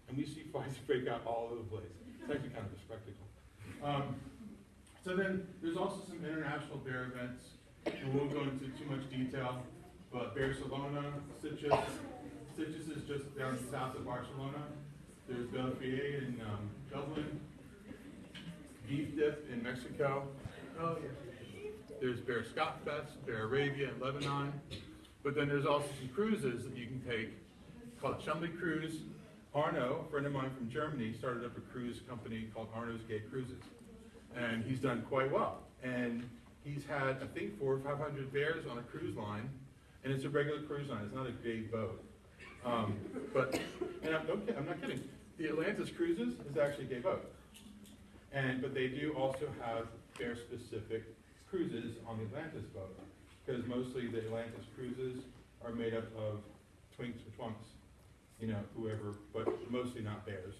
and we see fights break out all over the place. It's actually kind of a spectacle. So then there's also some international bear events. And we won't go into too much detail, but Barcelona, Sitges is just down south of Barcelona. There's Belfier in Dublin, Beef Dip in Mexico. Oh, yeah. There's Bear Scott Fest, Bear Arabia in Lebanon. But then there's also some cruises that you can take called Chumley Cruise. Arno, a friend of mine from Germany, started up a cruise company called Arno's Gay Cruises. And he's done quite well. And he's had, I think, 400 or 500 bears on a cruise line. And it's a regular cruise line. It's not a big boat. But I'm not kidding. The Atlantis Cruises is actually a gay boat. But they do also have bear-specific cruises on the Atlantis boat. Because mostly the Atlantis cruises are made up of twinks or twunks, whoever, but mostly not bears.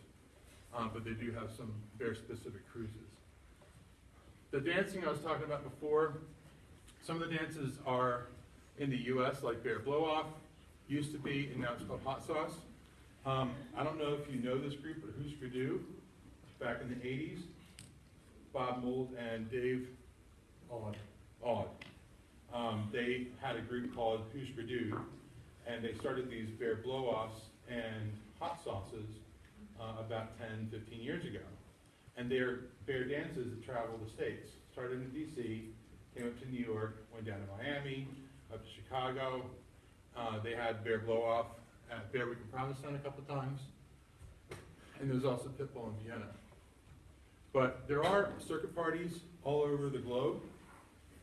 But they do have some bear-specific cruises. The dancing I was talking about before, some of the dances are in the U.S., like Bear Blow-Off, used to be, and now it's called Hot Sauce. I don't know if you know this group, but Husker Du, back in the 80s, Bob Mould and Dave Aud. They had a group called Husker Du, and they started these Bear Blow-Offs and Hot Sauces about 10, 15 years ago. And they're bear dances that travel the states. Started in D.C., came up to New York, went down to Miami, up to Chicago. They had Bear Blow-Off at Bear Week in Provincetown a couple times. And there's also Pitbull in Vienna. But there are circuit parties all over the globe,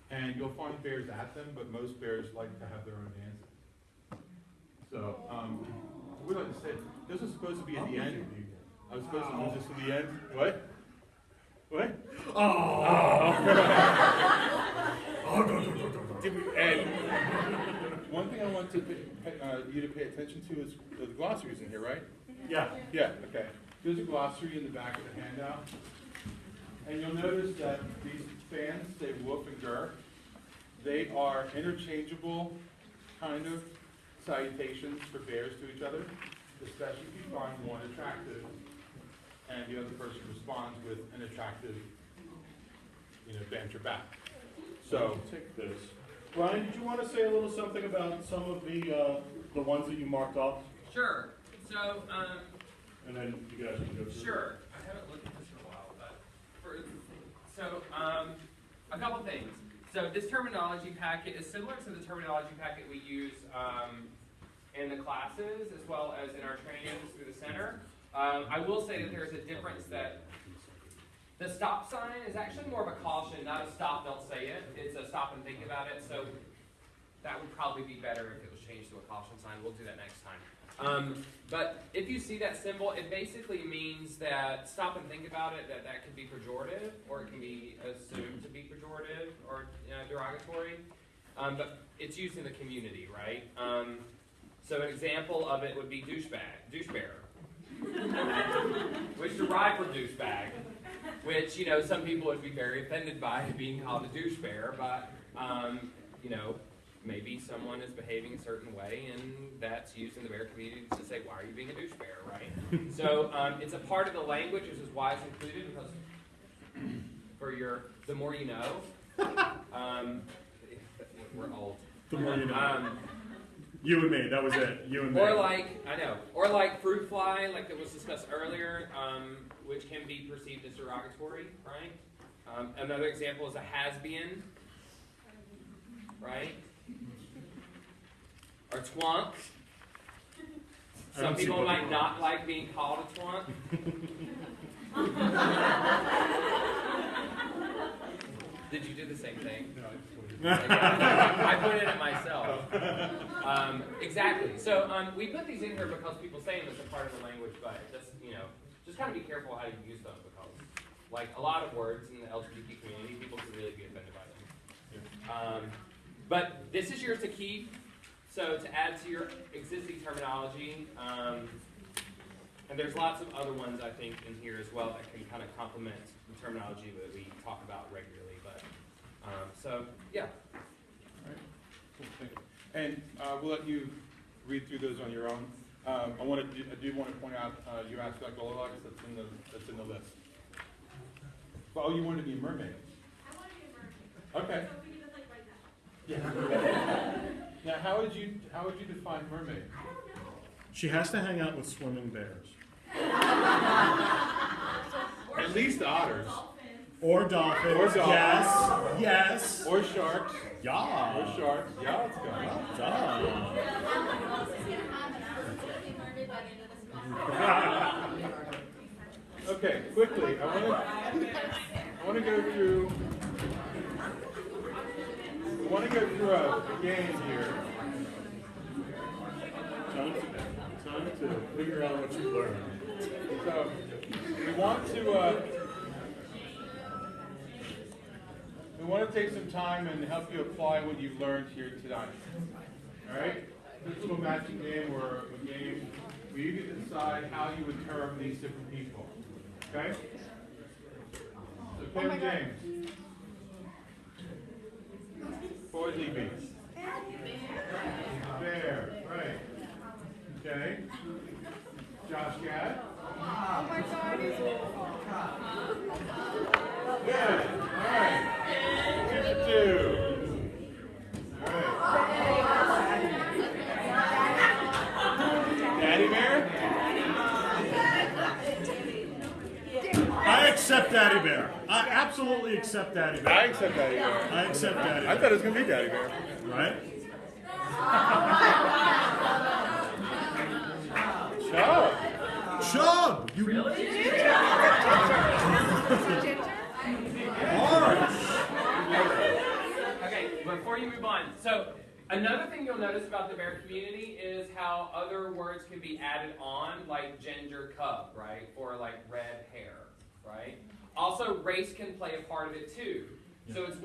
and you'll find bears at them, but most bears like to have their own dances. So, we'd like to say, this was supposed to be at the end. I was supposed to move this to the end. What? What? And one thing I want you to pay attention to is the glossaries in here, right? Yeah. Yeah, okay. There's a glossary in the back of the handout. And you'll notice that these fans say woof and gur. They are interchangeable kind of salutations for bears to each other, especially if you find one attractive and the other person responds with an attractive, banter back. So, Take this. Brian, did you want to say a little something about some of the ones that you marked off? Sure. So, And then you guys can go through. sure. I haven't looked at this in a while, but a couple things. So this terminology packet is similar to the terminology packet we use in the classes as well as in our trainings through the center. I will say that there's a difference that the stop sign is actually more of a caution, not a stop, don't say it. It's a stop and think about it. So that would probably be better if it was changed to a caution sign. We'll do that next time. But if you see that symbol, it basically means that stop and think about it, that could be pejorative, or it can be assumed to be pejorative or derogatory. But it's used in the community, right? So an example of it would be douchebear, which derived from douchebag, which, some people would be very offended by being called a douchebear, but, maybe someone is behaving a certain way, and that's used in the bear community to say, why are you being a douchebear, right? So it's a part of the language, which is why it's included, because the more you know, we're old. The more you know. You and me, that was it. You and me. Or like fruit fly, like that was discussed earlier, which can be perceived as derogatory, right? Another example is a has-been, right? Or twunk. Some people might not like being called a twunk. Did you do the same thing? No, I just wanted I pointed at myself. Exactly. So we put these in here because people say them as a part of the language, but just just kind of be careful how you use them because, like a lot of words in the LGBT community, people could really be offended by them. But this is yours to keep. So to add to your existing terminology, and there's lots of other ones I think in here as well that can kind of complement the terminology that we talk about regularly. But so yeah. All right. Cool. Thank you. And we'll let you read through those on your own. I do want to point out you asked about Goldilocks. That's in the list. Oh, you wanted to be a mermaid. I want to be a mermaid. Okay. So we can just like write that. Yeah. Now, how would you define mermaid? I don't know. She has to hang out with swimming bears. At least otters. Or dolphins. Or dolphins. Yes. Or sharks. Yeah. Or sharks. Yeah, let's go. Okay, quickly. I want to go through. I want to go through a game here. Time to figure out what you learned. So we want to take some time and help you apply what you've learned here tonight. All right? This little matching game or a game where you get to decide how you would term these different people. Okay? So Kim James. Boys Lee Beats. Bear, right. Okay. Josh Gad. Oh my God, he's Good. All right. Chipper 2. All right. Daddy Bear? I accept Daddy Bear. I absolutely accept Daddy Bear. I accept Daddy Bear. I accept Daddy Bear. I thought it was going to be Daddy Bear. Right? Chub. Chub! You Really? Okay, before you move on, so another thing you'll notice about the bear community is how other words can be added on, like ginger cub, right? Or like red hair, right? Also, race can play a part of it too. So it's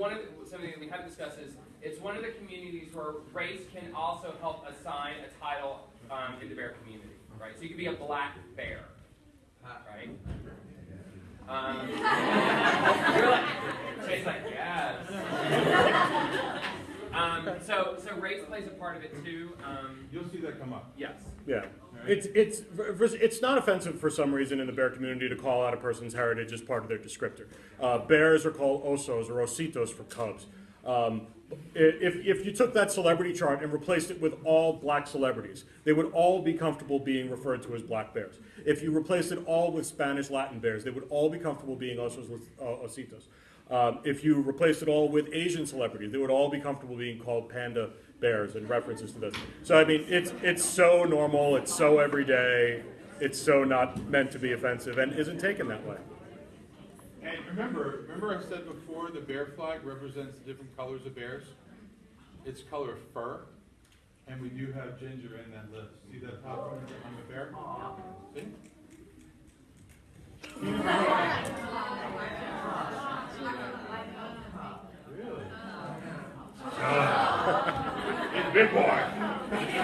something that we haven't discussed is it's one of the communities where race can also help assign a title in the bear community, right? So you could be a black bear, right? You're like, Chase like, yes. So race plays a part of it too. You'll see that come up. Yes. Yeah. It's not offensive for some reason in the bear community to call out a person's heritage as part of their descriptor. Bears are called osos or ositos for cubs. If you took that celebrity chart and replaced it with all black celebrities, they would all be comfortable being referred to as black bears. If you replaced it all with Spanish Latin bears, they would all be comfortable being osos ositos. If you replaced it all with Asian celebrities, they would all be comfortable being called panda bears and references to this. So I mean, it's so normal, it's so everyday, it's so not meant to be offensive, and isn't taken that way. And remember I said before the bear flag represents the different colors of bears? It's color of fur, and we do have ginger in that list. See that top one on the bear? See? Really? He's a big boy. He's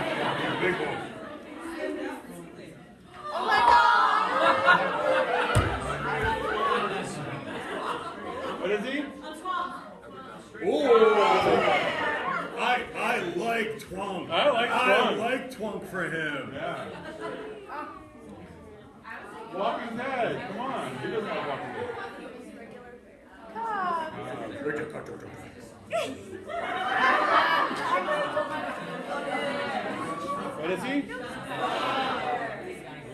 a big boy. Oh my God! What is he? Ooh! I like Twunk. I like Twunk. I like Twunk for him. Yeah. Walking Dead. Come on. He doesn't know Walking Dead. What is he?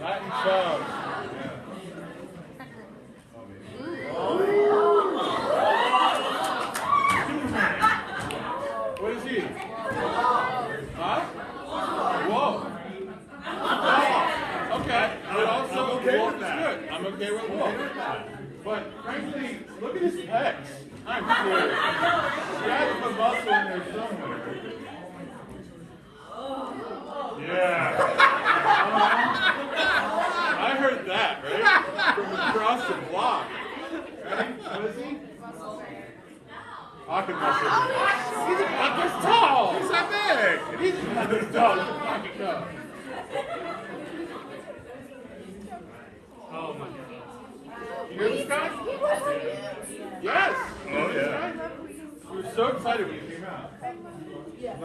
Latin chub. What is he? Huh? Whoa. Oh, okay. But also, I'm okay wolf with is that. good. I'm okay with wolf. But frankly, look at his pecs. I I'm serious. She has the muscle in there somewhere. Yeah. I heard that, right? From across the block. Right? Was he? Pocket muscle. He's about this tall. He's that big. He's about this tall. He's a pocket cup. Oh my God. You hear this guy? Yes. Oh, yeah. We were so excited when he came out. Glad you came.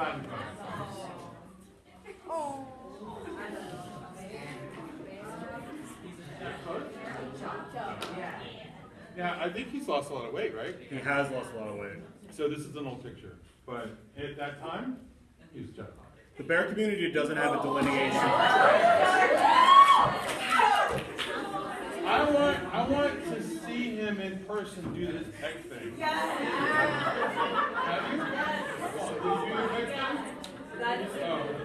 Yeah, I think he's lost a lot of weight, right? He has lost a lot of weight. So this is an old picture, but at that time, he was Jeff. The bear community doesn't have a delineation. I want to see him in person do this peg thing. Have you? Did you do the peg thing? Oh.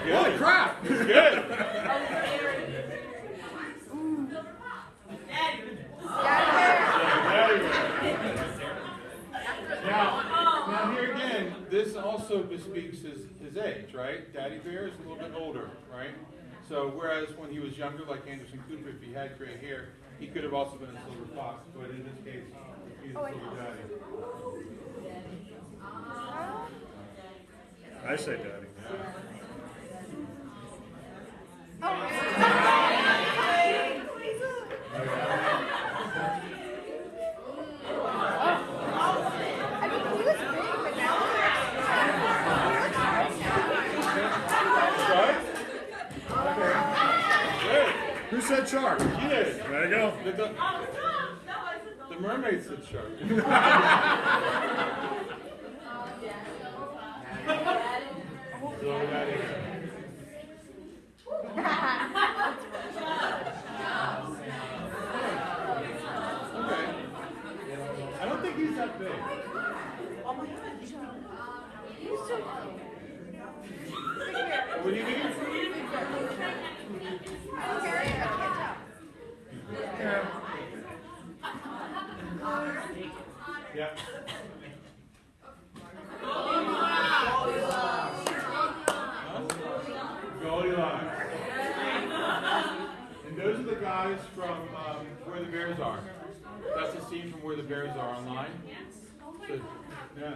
Holy crap! It's good. Now here again, this also bespeaks his age, right? Daddy Bear is a little bit older, right? So whereas when he was younger, like Anderson Cooper, if he had gray hair, he could have also been a silver fox, but in this case, he's a silver daddy. I say daddy. Who said shark? He did. There you go. The mermaid said shark. Silver daddy. Okay. I don't think he's that big. What do you mean? Yeah. Goldilocks. And those are the guys from Where the Bears Are. That's a scene from Where the Bears Are online. So, yeah.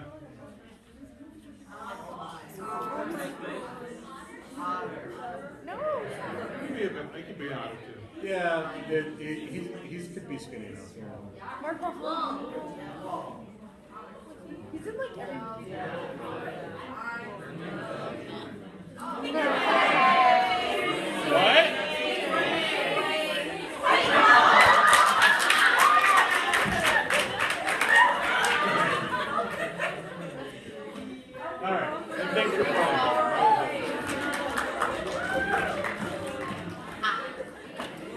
No. It could be an otter too. Yeah, he could be skinny enough. Yeah. Mark Ruffalo. He's in like every. What? All right. And thanks for playing.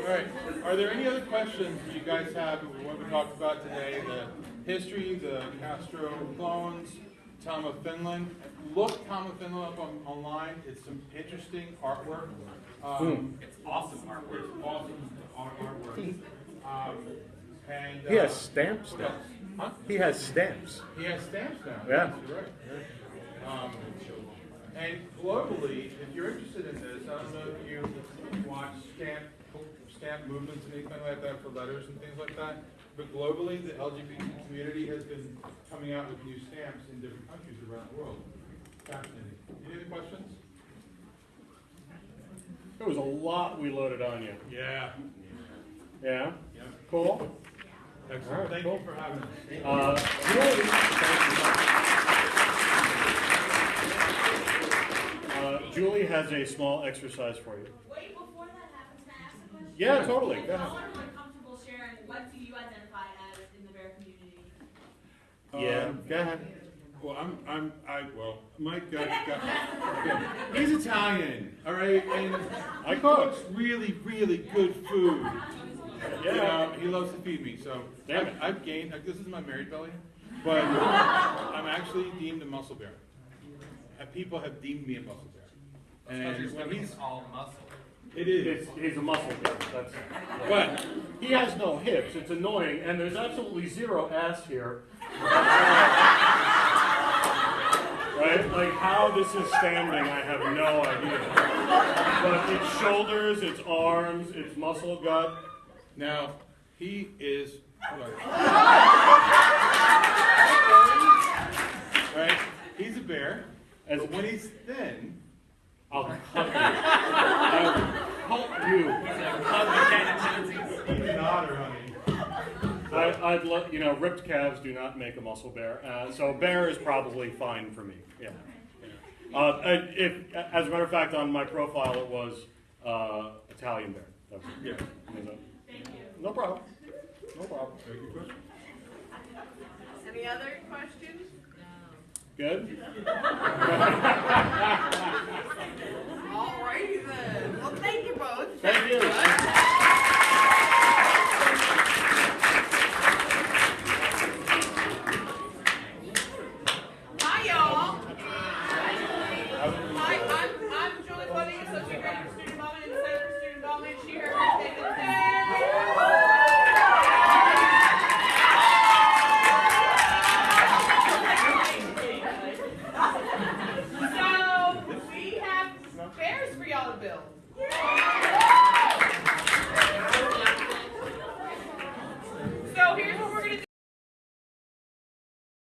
All right. Are there any other questions that you guys have of what we talked about today? The history, the Castro clones, Tom of Finland. Look Tom of Finland up online. It's some interesting artwork. It's awesome artwork. It's awesome artwork. And He has stamps what now. else? Huh? He has stamps. He has stamps now. Yeah. You're right. And globally, if you're interested in this, I don't know if you watch stamp movements and anything like that for letters and things like that, but globally, the LGBT community has been coming out with new stamps in different countries around the world. Fascinating. Any other questions? There was a lot we loaded on you. Yeah. Yeah? Yeah. Cool. Excellent. All right, Thank cool. you for having us. Julie has a small exercise for you. Wait, before that happens, can I ask a question? Yeah, totally. Go If ahead. all are really comfortable sharing, what do you identify as in the bear community? Yeah, go ahead. Well, Mike he's Italian, all right, and I he cook. cooks really, really good food. Yeah. You know, he loves to feed me, so Damn it. I've gained, this is my married belly, but I'm actually deemed a muscle bear. People have deemed me a muscle bear. Because your And when stomach he's, is all muscle. it is. He's a muscle bear. That's. But He has no hips. It's annoying, and there's absolutely zero ass here. Right? Like how this is standing, I have no idea. But it's shoulders, it's arms, it's muscle gut. now, he is, right, he's a bear, As but when he's thin, I'll cut you. I'll cut you. he's an otter, honey. I'd love, ripped calves do not make a muscle bear. So bear is probably fine for me. Yeah. As a matter of fact, on my profile it was Italian bear. That's it. Yeah. Thank you. No problem. No problem. Very good question. Any other questions? Good. All righty then. Well, thank you both. Thank